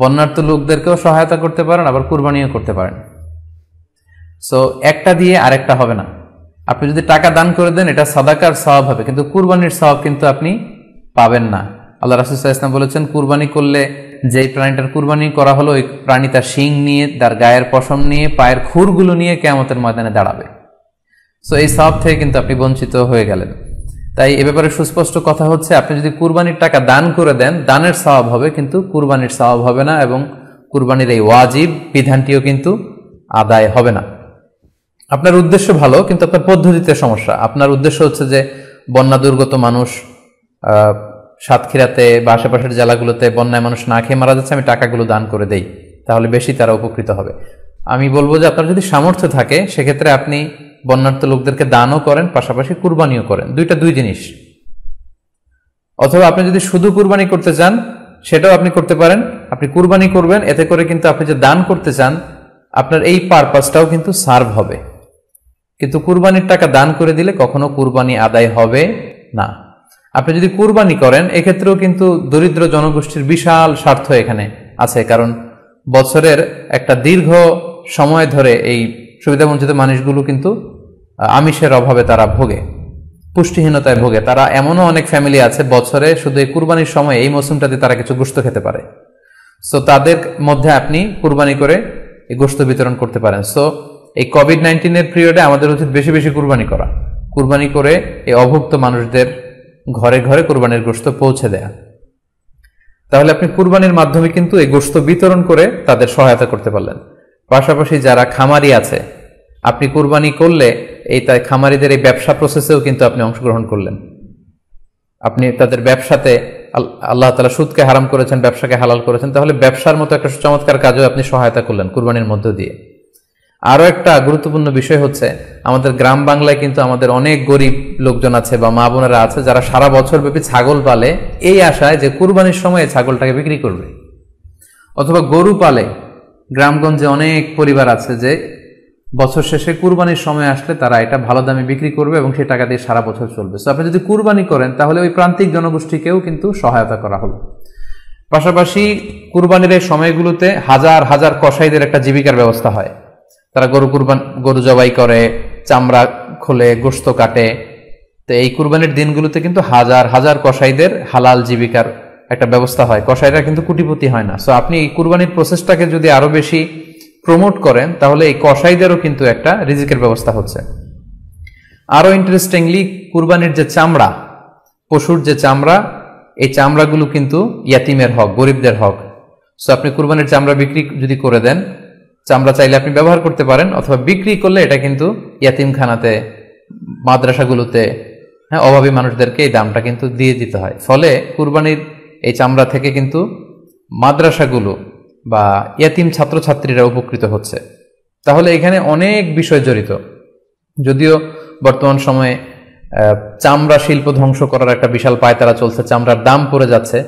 বন্যার্থ লোকদেরকেও সহায়তা করতে পারেন, আবার কুরবানিও করতে পারেন। সো একটা দিয়ে আরেকটা হবে না। আপনি যদি টাকা দান করে দেন, এটা সাদাকার সওয়াব হবে, কিন্তু কুরবানির সওয়াব কিন্তু আপনি পাবেন না। আল্লাহ রাসূল সাল্লাল্লাহু আলাইহি ওয়াসাল্লাম বলেছেন, কুরবানি করলে যেই প্রাণীটার কুরবানি করা হলো, ওই প্রাণী তার শিং নিয়ে, তার গায়ের পশম নিয়ে, পায়ের খুরগুলো নিয়ে কিয়ামতের ময়দানে দাঁড়াবে। সো এই সওয়াব থেকে কিন্তু আপনি বঞ্চিত হয়ে গেলেন। তাই এ ব্যাপারে সুস্পষ্ট কথা হচ্ছে, আপনি যদি কুরবানির টাকা দান করে দেন, দানের সওয়াব হবে, কিন্তু কুরবানির সওয়াব হবে না, এবং কুরবানির এই ওয়াজিব বিধানটিও কিন্তু আদায় হবে না। আপনার উদ্দেশ্য ভালো, কিন্তু আপনার পদ্ধতিতে সমস্যা। আপনার উদ্দেশ্য হচ্ছে যে বন্যা দুর্গত মানুষ, সাতক্ষীরাতে বা আশেপাশের জেলাগুলোতে বন্যায় মানুষ না খেয়ে মারা যাচ্ছে, আমি টাকাগুলো দান করে দেই, তাহলে বেশি তারা উপকৃত হবে। আমি বলবো যে আপনার যদি সামর্থ্য থাকে, সেক্ষেত্রে আপনি বন্যার্থ লোকদেরকে দানও করেন, পাশাপাশি কুরবানিও করেন। দুইটা দুই জিনিস। অথবা আপনি যদি শুধু কুরবানি করতে চান, সেটাও আপনি করতে পারেন। আপনি কুরবানি করবেন, এতে করে কিন্তু আপনি যে দান করতে চান, আপনার এই পারপাসটাও কিন্তু সার্ভ হবে। কিন্তু কুরবানির টাকা দান করে দিলে কখনো কুরবানি আদায় হবে না। আপনি যদি কুরবানি করেন, এক্ষেত্রেও কিন্তু দরিদ্র জনগোষ্ঠীর বিশাল স্বার্থ এখানে আছে, কারণ বছরের একটা দীর্ঘ সময় ধরে এই সুবিধাবঞ্চিত মানুষগুলো কিন্তু আমিষের অভাবে তারা ভোগে। পুষ্টিহীনতায় ভোগে। তারা এমনও অনেক ফ্যামিলি আছে বছরে শুধু এই কুরবানির সময় এই মৌসুমটাতে তারা কিছু গোশত খেতে পারে। সো তাদের মধ্যে আপনি কুরবানি করে এই গোশত বিতরণ করতে পারেন। সো এই কোভিড-19 পিরিয়ডে আমাদের উচিত বেশি বেশি কুরবানি করা, কুরবানি করে এই অভুক্ত মানুষদের ঘরে ঘরে কুরবানির গোশত পৌঁছে দেয়া। তাহলে আপনি কুরবানির মাধ্যমে কিন্তু এই গোশত বিতরণ করে তাদের সহায়তা করতে পারলেন। পাশাপাশি যারা খামারি আছে, আপনি কুরবানি করলে এই তাই খামারিদের এই ব্যবসা প্রসেসেও কিন্তু আপনি অংশগ্রহণ করলেন। আপনি তাদের ব্যবসাতে, আল্লাহ তাআলা সুদকে হারাম করেছেন, ব্যবসাকে হালাল করেছেন, তাহলে ব্যবসার মতো একটা চমৎকার কাজেও আপনি সহায়তা করলেন কুরবানির মধ্য দিয়ে। আরো একটা গুরুত্বপূর্ণ বিষয় হচ্ছে, আমাদের গ্রাম বাংলায় কিন্তু আমাদের অনেক গরিব লোকজন আছে বা মা বোনেরা আছে যারা সারা বছর ব্যাপী ছাগল পালে এই আশায় যে কুরবানির সময় ছাগলটাকে বিক্রি করবে, অথবা গরু পালে। গ্রামগঞ্জে অনেক পরিবার আছে যে বছর শেষে কুরবানির সময় আসলে তারা এটা ভালো দামে বিক্রি করবে এবং সেই টাকা দিয়ে সারা বছর চলবে। সো আপনি যদি কুরবানি করেন তাহলে ওই প্রান্তিক জনগোষ্ঠীকেও কিন্তু সহায়তা করা হলো। পাশাপাশি কুরবানির এই সময়গুলোতে হাজার হাজার কসাইদের একটা জীবিকার ব্যবস্থা হয়। তারা গরু জবাই করে, চামড়া খোলে, গোশত কাটে। তো এই কুরবানির দিনগুলোতে কিন্তু হাজার হাজার কসাইদের হালাল জীবিকার একটা ব্যবস্থা হয়। কসাইরা কিন্তু কোটিপতি হয় না। সো আপনি এই কুরবানির প্রসেসটাকে যদি আরো বেশি প্রমোট করেন তাহলে এই কসাইদেরও কিন্তু একটা রিজিকের ব্যবস্থা হচ্ছে। আরো ইন্টারেস্টিংলি, কুরবানির যে চামড়া, পশুর যে চামড়া, এই চামড়াগুলো কিন্তু ইয়াতিমের হক, গরিবদের হক। সো আপনি কুরবানির চামড়া বিক্রি যদি করে দেন, চামড়া চাইলে আপনি ব্যবহার করতে পারেন, অথবা বিক্রি করলে এটা কিন্তু ইয়াতিমখানাতে, মাদ্রাসাগুলোতে, অভাবী মানুষদেরকে এই দামটা কিন্তু দিয়ে দিতে হয়। ফলে কুরবানির এই চামড়া থেকে কিন্তু মাদ্রাসাগুলো বা ইয়াতিম ছাত্রছাত্রীরা উপকৃত হচ্ছে। তাহলে এখানে অনেক বিষয় জড়িত। যদিও বর্তমান সময়ে চামড়া শিল্প ধ্বংস করার একটা বিশাল পায়তারা চলছে, চামড়ার দাম পড়ে যাচ্ছে।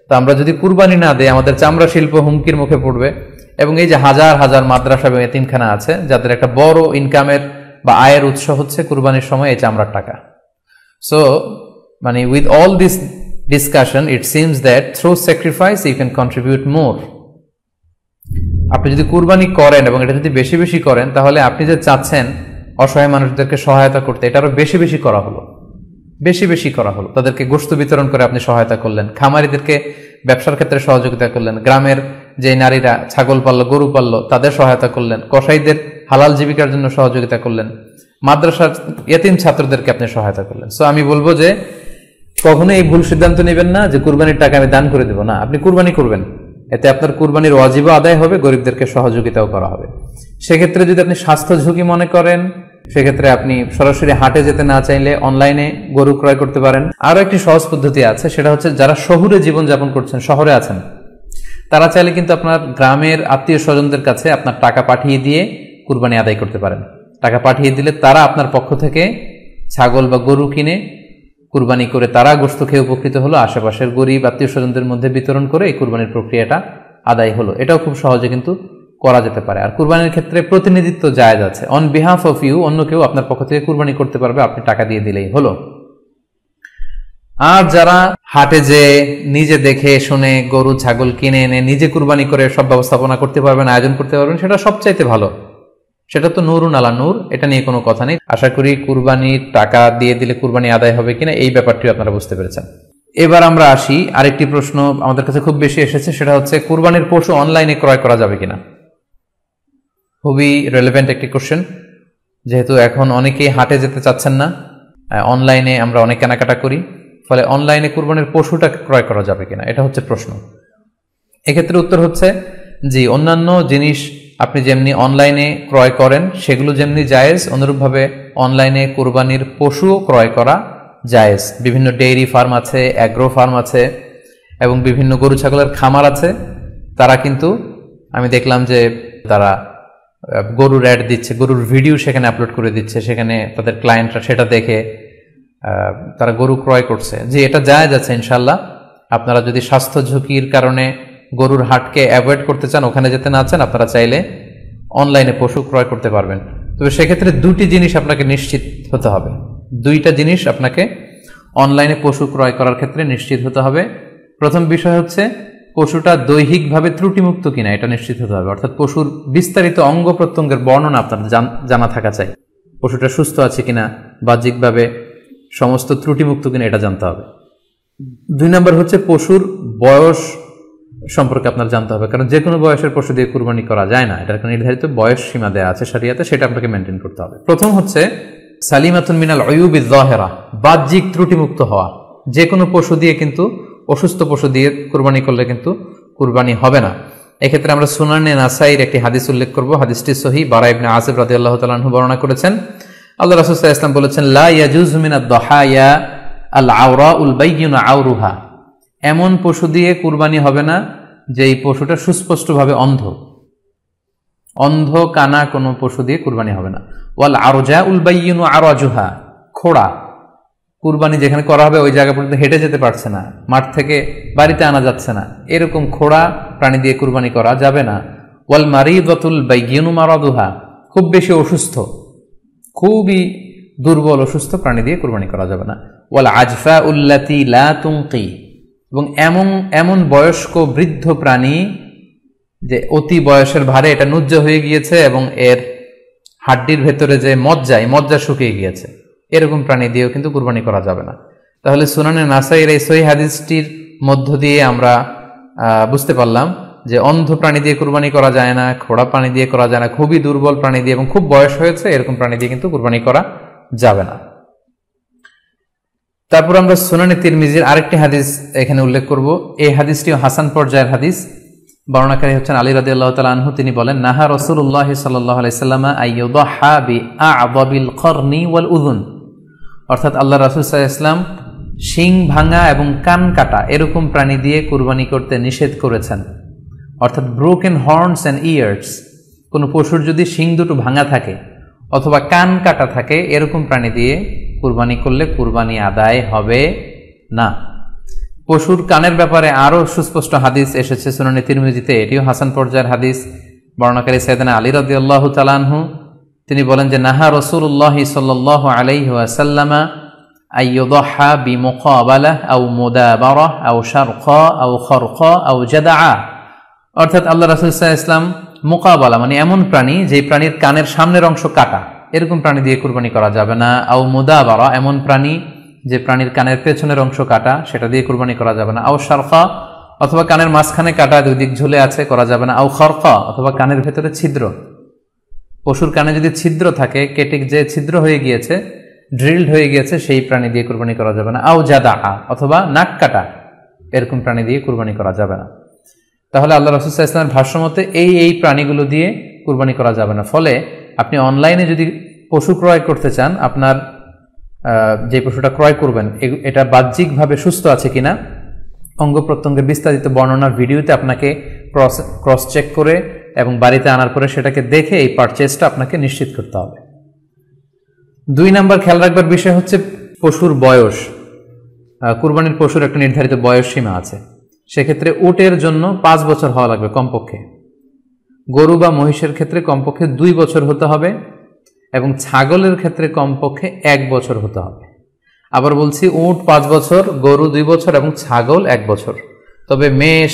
তো আমরা যদি কুরবানি না দেই আমাদের চামড়া শিল্প হুমকির মুখে পড়বে। এবং এই যে হাজার হাজার মাদ্রাসা এবং এতিমখানা আছে যাদের একটা বড় ইনকামের বা আয়ের উৎস হচ্ছে কুরবানির সময় এই চামড়ার টাকা। সো মানে with all this discussion it seems that through sacrifice you can contribute more. আপনি যদি কুরবানি করেন এবং এটা যদি বেশি বেশি করেন তাহলে আপনি যে চাচ্ছেন অসহায় মানুষদেরকে সহায়তা করতে, এটা আরো বেশি বেশি করা হলো, বেশি বেশি করা হলো। তাদেরকে গোশত বিতরণ করে আপনি সহায়তা করলেন, খামারিদেরকে ব্যবসার ক্ষেত্রে সহযোগিতা করলেন, গ্রামের যে নারীরা ছাগল পাললো, গরু পাললো তাদের সহায়তা করলেন, কসাইদের হালাল জীবিকার জন্য সহযোগিতা করলেন, মাদ্রাসার ইয়াতিম ছাত্রদেরকে আপনি সহায়তা করলেন। সো আমি বলবো যে কখনো এই ভুল সিদ্ধান্ত নেবেন না যে কুরবানির টাকা আমি দান করে দেব। না, আপনি কুরবানি করবেন, এতে আপনার কুরবানির ওয়াজিবও আদায় হবে, গরিবদেরকে সহযোগিতাও করা হবে। সেক্ষেত্রে যদি আপনি স্বাস্থ্য ঝুঁকি মনে করেন, সেক্ষেত্রে আপনি সরাসরি হাটে যেতে না চাইলে অনলাইনে গরু ক্রয় করতে পারেন। আরো একটি সহজ পদ্ধতি আছে, সেটা হচ্ছে যারা শহুরে জীবন যাপন করছেন, শহরে আছেন, তারা চাইলে কিন্তু আপনার গ্রামের আত্মীয় স্বজনদের কাছে আপনার টাকা পাঠিয়ে দিয়ে কুরবানি আদায় করতে পারেন। টাকা পাঠিয়ে দিলে তারা আপনার পক্ষ থেকে ছাগল বা গরু কিনে কুরবানি করে তারা গোশত খেয়ে উপকৃত হলো, আশেপাশের গরিব আত্মীয় স্বজনদের মধ্যে বিতরণ করে এই কুরবানির প্রক্রিয়াটা আদায় হলো। এটাও খুব সহজে কিন্তু করা যেতে পারে। আর কুরবানির ক্ষেত্রে প্রতিনিধিত্ব জায়েজ আছে। অন বিহাফ অফ ইউ অন্য কেউ আপনার পক্ষ থেকে কুরবানি করতে পারবে, আপনি টাকা দিয়ে দিলেই হলো। আর যারা হাটে যে নিজে দেখে শুনে গরু ছাগল কিনে এনে নিজে কুরবানি করে সব ব্যবস্থাপনা করতে পারবেন, আয়োজন করতে পারবেন, সেটা সবচাইতে ভালো। সেটা তো নূরুন আলা নূর, এটা নিয়ে কোনো কথা নেই। আশা করি কুরবানির টাকা দিয়ে দিলে কুরবানি আদায় হবে কিনা এই ব্যাপারটি আপনারা বুঝতে পেরেছেন। এবার আমরা আসি, আরেকটি প্রশ্ন আমাদের কাছে খুব বেশি এসেছে, সেটা হচ্ছে কুরবানির পশু অনলাইনে ক্রয় করা যাবে কিনা। খুবই রেলেভেন্ট একটি কোশ্চেন, যেহেতু এখন অনেকেই হাটে যেতে চাচ্ছেন না, অনলাইনে আমরা অনেক কেনাকাটা করি, ফলে অনলাইনে কুরবানির পশুটা ক্রয় করা যাবে কিনা এটা হচ্ছে প্রশ্ন। এক্ষেত্রে উত্তর হচ্ছে জি, অন্যান্য জিনিস আপনি যেমনি অনলাইনে ক্রয় করেন সেগুলো যেমনি জায়েজ, অনুরূপভাবে অনলাইনে কুরবানির পশুও ক্রয় করা জায়েজ। বিভিন্ন ডেইরি ফার্ম আছে, অ্যাগ্রো ফার্ম আছে এবং বিভিন্ন গরু ছাগলের খামার আছে। তারা কিন্তু আমি দেখলাম যে তারা গরুর অ্যাড দিচ্ছে, গরুর ভিডিও সেখানে আপলোড করে দিচ্ছে, সেখানে তাদের ক্লায়েন্টরা সেটা দেখে তারা গরু ক্রয় করছে। যে এটা জায়েজ আছে ইনশাল্লাহ। আপনারা যদি স্বাস্থ্য ঝুঁকির কারণে গরুর হাটকে অ্যাভয়েড করতে চান, ওখানে যেতে না চান, আপনারা চাইলে অনলাইনে পশু ক্রয় করতে পারবেন। তবে সেক্ষেত্রে দুটি জিনিস আপনাকে নিশ্চিত হতে হবে, দুইটা জিনিস আপনাকে অনলাইনে পশু ক্রয় করার ক্ষেত্রে নিশ্চিত হতে হবে। প্রথম বিষয় হচ্ছে পশুটা দৈহিকভাবে ত্রুটিমুক্ত কিনা এটা নিশ্চিত হতে হবে, অর্থাৎ পশুর বিস্তারিত অঙ্গ প্রত্যঙ্গের বর্ণনা আপনার জানা থাকা চাই। পশুটা সুস্থ আছে কিনা, বাহ্যিকভাবে সমস্ত ত্রুটিমুক্ত কিনা এটা জানতে হবে। 2 নম্বর হচ্ছে পশুর বয়স সম্পর্কে আপনার জানতে হবে, কারণ যে কোনো বয়সের পশু দিয়ে কুরবানি করা যায় না, এটার একটা নির্ধারিত বয়স সীমা দেওয়া আছে শরিয়াতে, সেটা আপনাকে মেনটেন করতে হবে। প্রথম হচ্ছে সালিমাতুন মিনাল উয়ুবিজ যাহিরা, বাহ্যিক ত্রুটিমুক্ত হওয়া। যে কোনো পশু দিয়ে কিন্তু, অসুস্থ পশু দিয়ে কুরবানি করলে কিন্তু কুরবানি হবে না। এক্ষেত্রে আমরা সুনানে নাসাইর একটি হাদিস উল্লেখ করব। হাদিসটি সহিহ, বারা ইবনে আযিব রাদিয়াল্লাহু তাআলা আনহু বর্ণনা করেছেন। আল্লাহ রাসূল সাল্লাল্লাহু আলাইহি ওয়াসাল্লাম বলেছেন, লা ইয়াজুজু মিনাদ দাহায়া আল আওরাউল বাইয়িনু আওরুহা, এমন পশু দিয়ে কুরবানি হবে না যে এই পশুটা সুস্পষ্টভাবে অন্ধ। অন্ধ কানা কোনো পশু দিয়ে কুরবানি হবে না। ওয়াল আরজাউল বাইয়িনু আরাজুহা, খোড়া, কুরবানি যেখানে করা হবে ওই জায়গা পর্যন্ত হেঁটে যেতে পারছে না, মাঠ থেকে বাড়িতে আনা যাচ্ছে না, এরকম খোড়া প্রাণী দিয়ে কুরবানি করা যাবে না। ওয়াল মারিদাতুল বাইয়িনু মারাদুহা, খুব বেশি অসুস্থ, খুবই দুর্বল অসুস্থ প্রাণী দিয়ে কুরবানি করা যাবে না। ওয়াল আজফাউল্লাতি লা তুনকি, এবং এমন বয়স্ক বৃদ্ধ প্রাণী যে অতি বয়সের ভারে এটা নুজ্জ হয়ে গিয়েছে এবং এর হাড্ডির ভেতরে যে মজ্জা শুকিয়ে গিয়েছে, এরকম প্রাণী দিয়েও কিন্তু কুরবানি করা যাবে না। তাহলে সুনানে নাসাইর এই সহিহ হাদিসটির মধ্য দিয়ে আমরা বুঝতে পারলাম যে অন্ধ প্রাণী দিয়ে কুরবানি করা যায় না, খোড়া প্রাণী দিয়ে করা যায় না, খুবই দুর্বল প্রাণী দিয়ে এবং খুব বয়স হয়েছে এরকম প্রাণী দিয়ে কিন্তু কুরবানি করা যাবে না। তারপর আমরা সুনানে তিরমিজির আরেকটি হাদিস এখানে উল্লেখ করব। এই হাদিসটিও হাসান পর্যায়ের হাদিস। বর্ণনাকারী হচ্ছেন আলী রাদিয়াল্লাহু তাআলা আনহু। তিনি বলেন, নাহা রাসূলুল্লাহ সাল্লাল্লাহু আলাইহি সাল্লাম আইয়ুদহা বিআ'যাবিল করনি ওয়াল উযুন, অর্থাৎ আল্লাহ রাসূল সাল্লাল্লাহু আলাইহি ওয়াসাল্লাম শিং ভাঙা এবং কান কাটা এরকম প্রাণী দিয়ে কুরবানি করতে নিষেধ করেছেন। অর্থাৎ ব্রোকেন হর্নস অ্যান্ড ইয়ার্স, কোনো পশুর যদি শিং দুটো ভাঙা থাকে অথবা কান কাটা থাকে এরকম প্রাণী দিয়ে কুরবানি করলে কুরবানি আদায় হবে না। পশুর কানের ব্যাপারে আরো সুস্পষ্ট হাদিস এসেছে সুনানে তিরমিজিতে, এটিও হাসান পর্যায়ের হাদিস। বর্ণনাকারী সাইয়েদনা আলী রাদিয়াল্লাহু তাআলা আনহু, তিনি বলেন যে নাহা রাসূলুল্লাহ সাল্লাল্লাহু আলাইহি ওয়াসাল্লাম আইয়ুদহা বিমুকাবালাহ আও মুদাবারাহ আও শারকা আও খারকা আও জাদআ, অর্থাৎ আল্লাহ রাসূল সাল্লাল্লাহু আলাইহি ওয়াসাল্লাম মুকাবালা মানে এমন প্রাণী যে প্রাণীর কানের সামনের অংশ কাটা, এরকম প্রাণী দিয়ে কুরবানি করা যাবে না। আও মুদাবারা, এমন প্রাণী যে প্রাণীর কানের পেছনের অংশ কাটা, সেটা দিয়ে কুরবানি করা যাবে না। আও শারকা, অথবা কানের মাঝখানে কাটা, দুই দিক ঝুলে আছে, করা যাবে না। আও খারকা, অথবা কানের ভেতরে ছিদ্র, পশুর কানে যদি ছিদ্র থাকে, কেটে যে ছিদ্র হয়ে গিয়েছে, ড্রিলড হয়ে গিয়েছে, সেই প্রাণী দিয়ে কুরবানি করা যাবে না। আও জাদা, অথবা নাক কাটা, এরকম প্রাণী দিয়ে কুরবানি করা যাবে না। তাহলে আল্লাহ রাসূল সাল্লাল্লাহু আলাইহি ওয়াসাল্লামের ভাষ্যমতে এই প্রাণীগুলো দিয়ে কুরবানি করা যাবে না। ফলে আপনি অনলাইনে যদি পশু ক্রয় করতে চান, আপনার যে পশুটা ক্রয় করবেন এটা বাহ্যিকভাবে সুস্থ আছে কিনা, অঙ্গ প্রত্যঙ্গের বিস্তারিত বর্ণনার ভিডিওতে আপনাকে ক্রস চেক করে এবং বাড়িতে আনার পরে সেটাকে দেখে এই পারচেজটা আপনাকে নিশ্চিত করতে হবে। 2 নম্বর খেয়াল রাখবার বিষয় হচ্ছে পশুর বয়স। কুরবানির পশুর একটা নির্ধারিত বয়স সীমা আছে। সেক্ষেত্রে উটের জন্য 5 বছর হওয়া লাগবে কমপক্ষে, গরু বা মহিষের ক্ষেত্রে কমপক্ষে 2 বছর হতে হবে এবং ছাগলের ক্ষেত্রে কমপক্ষে 1 বছর হতে হবে। আবার বলছি, উট 5 বছর, গরু 2 বছর এবং ছাগল 1 বছর। তবে মেষ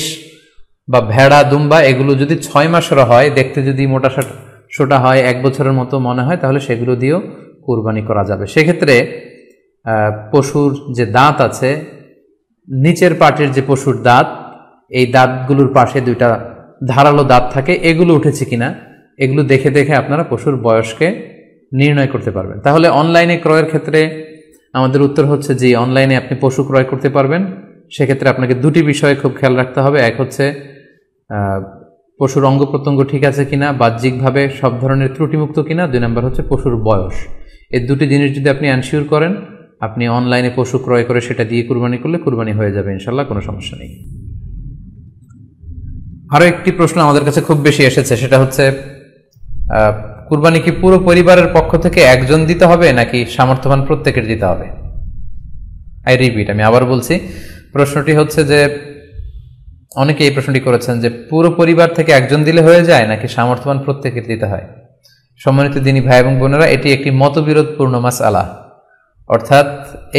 বা ভেড়া, দুম্বা এগুলো যদি 6 মাসের হয়, দেখতে যদি মোটা সোটা হয়, 1 বছরের মতো মনে হয়, তাহলে সেগুলো দিয়েও কুরবানি করা যাবে। সেক্ষেত্রে পশুর যে দাঁত আছে, নিচের পাটের যে পশুর দাঁত, এই দাঁতগুলোর পাশে 2টা ধারালো দাঁত থাকে, এগুলো উঠেছে কিনা এগুলো দেখে দেখে আপনারা পশুর বয়সকে নির্ণয় করতে পারবেন। তাহলে অনলাইনে ক্রয়ের ক্ষেত্রে আমাদের উত্তর হচ্ছে যে অনলাইনে আপনি পশু ক্রয় করতে পারবেন। সেক্ষেত্রে আপনাকে 2টি বিষয়ে খুব খেয়াল রাখতে হবে। এক হচ্ছে পশুর অঙ্গ প্রত্যঙ্গ ঠিক আছে কিনা, বাহ্যিকভাবে সব ধরনের ত্রুটিমুক্ত কিনা। 2 নম্বর হচ্ছে পশুর বয়স। এই 2টি জিনিস যদি আপনি এনশিওর করেন, আপনি অনলাইনে পশু ক্রয় করে সেটা দিয়ে কুরবানি করলে কুরবানি হয়ে যাবে ইনশাল্লাহ, কোনো সমস্যা নেই। আরো একটি প্রশ্ন আমাদের কাছে খুব বেশি এসেছে, সেটা হচ্ছে কুরবানি কি পুরো পরিবারের পক্ষ থেকে একজন দিতে হবে নাকি সামর্থ্যবান প্রত্যেকের দিতে হবে? আমি আবার বলছি, প্রশ্নটি হচ্ছে যে অনেকে এই প্রশ্নটি করেছেন যে পুরো পরিবার থেকে একজন দিলে হয়ে যায় নাকি সামর্থ্যবান প্রত্যেকের দিতে হয়। সম্মানিত দিনী ভাই এবং বোনেরা, এটি একটি মতবিরোধপূর্ণ মাসআলা, অর্থাৎ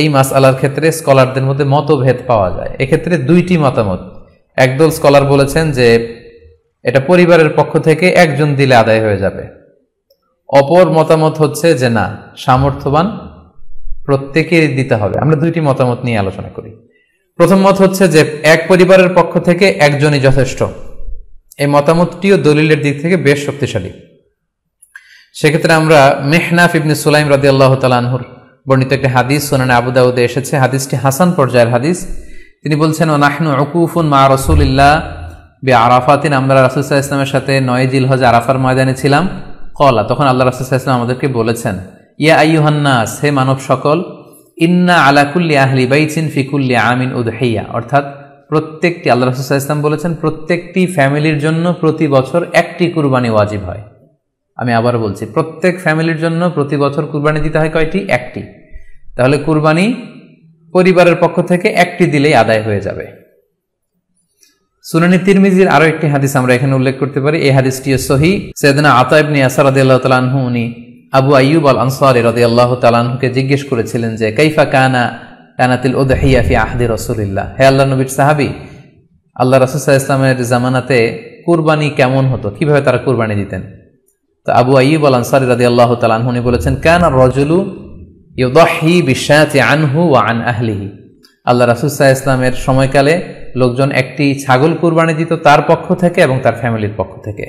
এই মাসআলার ক্ষেত্রে স্কলারদের মধ্যে মতভেদ পাওয়া যায়। এক্ষেত্রে 2টি মতামত। একদল স্কলার বলেছেন যে এটা পরিবারের পক্ষ থেকে একজন দিলে আদায় হয়ে যাবে। অপর মতামত হচ্ছে যে না, সামর্থ্যবান প্রত্যেকের দিতে হবে। আমরা দুইটি মতামত নিয়ে আলোচনা করি। প্রথম মত হচ্ছে যে এক পরিবারের পক্ষ থেকে একজনই যথেষ্ট। এই মতামতটিও দলিলের দিক থেকে বেশ শক্তিশালী। সেক্ষেত্রে আমরা মেহনাফ ইবনে সুলাইম রাদিয়াল্লাহু তাআলা আনহুর বর্ণিত একটি হাদিস সুনানে আবু দাউদে এসেছে, হাদিসটি হাসান পর্যায়ের হাদিস। তিনি বলছেন, ও নাহনু উকুফুন মা রাসূলিল্লাহ বিআরাফাতিন, আমরা রাসূল সাল্লাল্লাহু আলাইহি ওয়াসাল্লামের সাথে 9 জিলহজ আরাফার ময়দানে ছিলাম। ক্বালা, তখন আল্লাহ রাসূল সাল্লাল্লাহু আলাইহি ওয়াসাল্লাম আমাদেরকে বলেছেন, ইয়া আইয়ুহান নাস, হে মানব সকল, ইন্না আলা কুল্লি আহলি বাইতিন ফি কুল্লি আমিন উদহিয়া, অর্থাৎ প্রত্যেকটি, আল্লাহ রাসূল সাল্লাল্লাহু আলাইহি ওয়াসাল্লাম বলেছেন প্রত্যেকটি ফ্যামিলির জন্য প্রতি বছর একটি কুরবানি ওয়াজিব হয়। আমি আবার বলছি, প্রত্যেক ফ্যামিলির জন্য প্রতি বছর কুরবানি দিতে হয় কয়টি? একটি। তাহলে কুরবানি পরিবারের পক্ষ থেকে একটি দিলেই আদায় হয়ে যাবে। সুনানি তিরমিজির আরো একটি হাদিস আমরা এখানে উল্লেখ করতে পারি। এই হাদিসটিও সহিহ। সাইয়েদনা আতা ইবনে ইয়াসার রাদিয়াল্লাহু তাআলা আনহু উনি আবু আইয়ুব আল আনসারী রাদিয়াল্লাহু তাআলা আনহুকে জিজ্ঞেস করেছিলেন যে কাইফা কানাতিল উদহিয়া ফি আহদি রাসূলিল্লাহ, হে আল্লাহর নবীর সাহাবী, আল্লাহ রাসূল সাল্লাল্লাহু আলাইহি ওয়াসাল্লামের জামানাতে কুরবানি কেমন হতো, কিভাবে তারা কুরবানি দিতেন? তো আবু আইয়ুব আল আনসারী রাদিয়াল্লাহু তাআলা আনহু উনি বলেছেন, কানা রাজুলু ইউদাহি বিশাতি আনহু ওয়া আন আহলিহি, আল্লাহ রাসূল সাল্লাল্লাহু আলাইহি ওয়াসাল্লামের সময়কালে লোকজন একটি ছাগল কুরবানি দিত তার পক্ষ থেকে এবং তার ফ্যামিলির পক্ষ থেকে।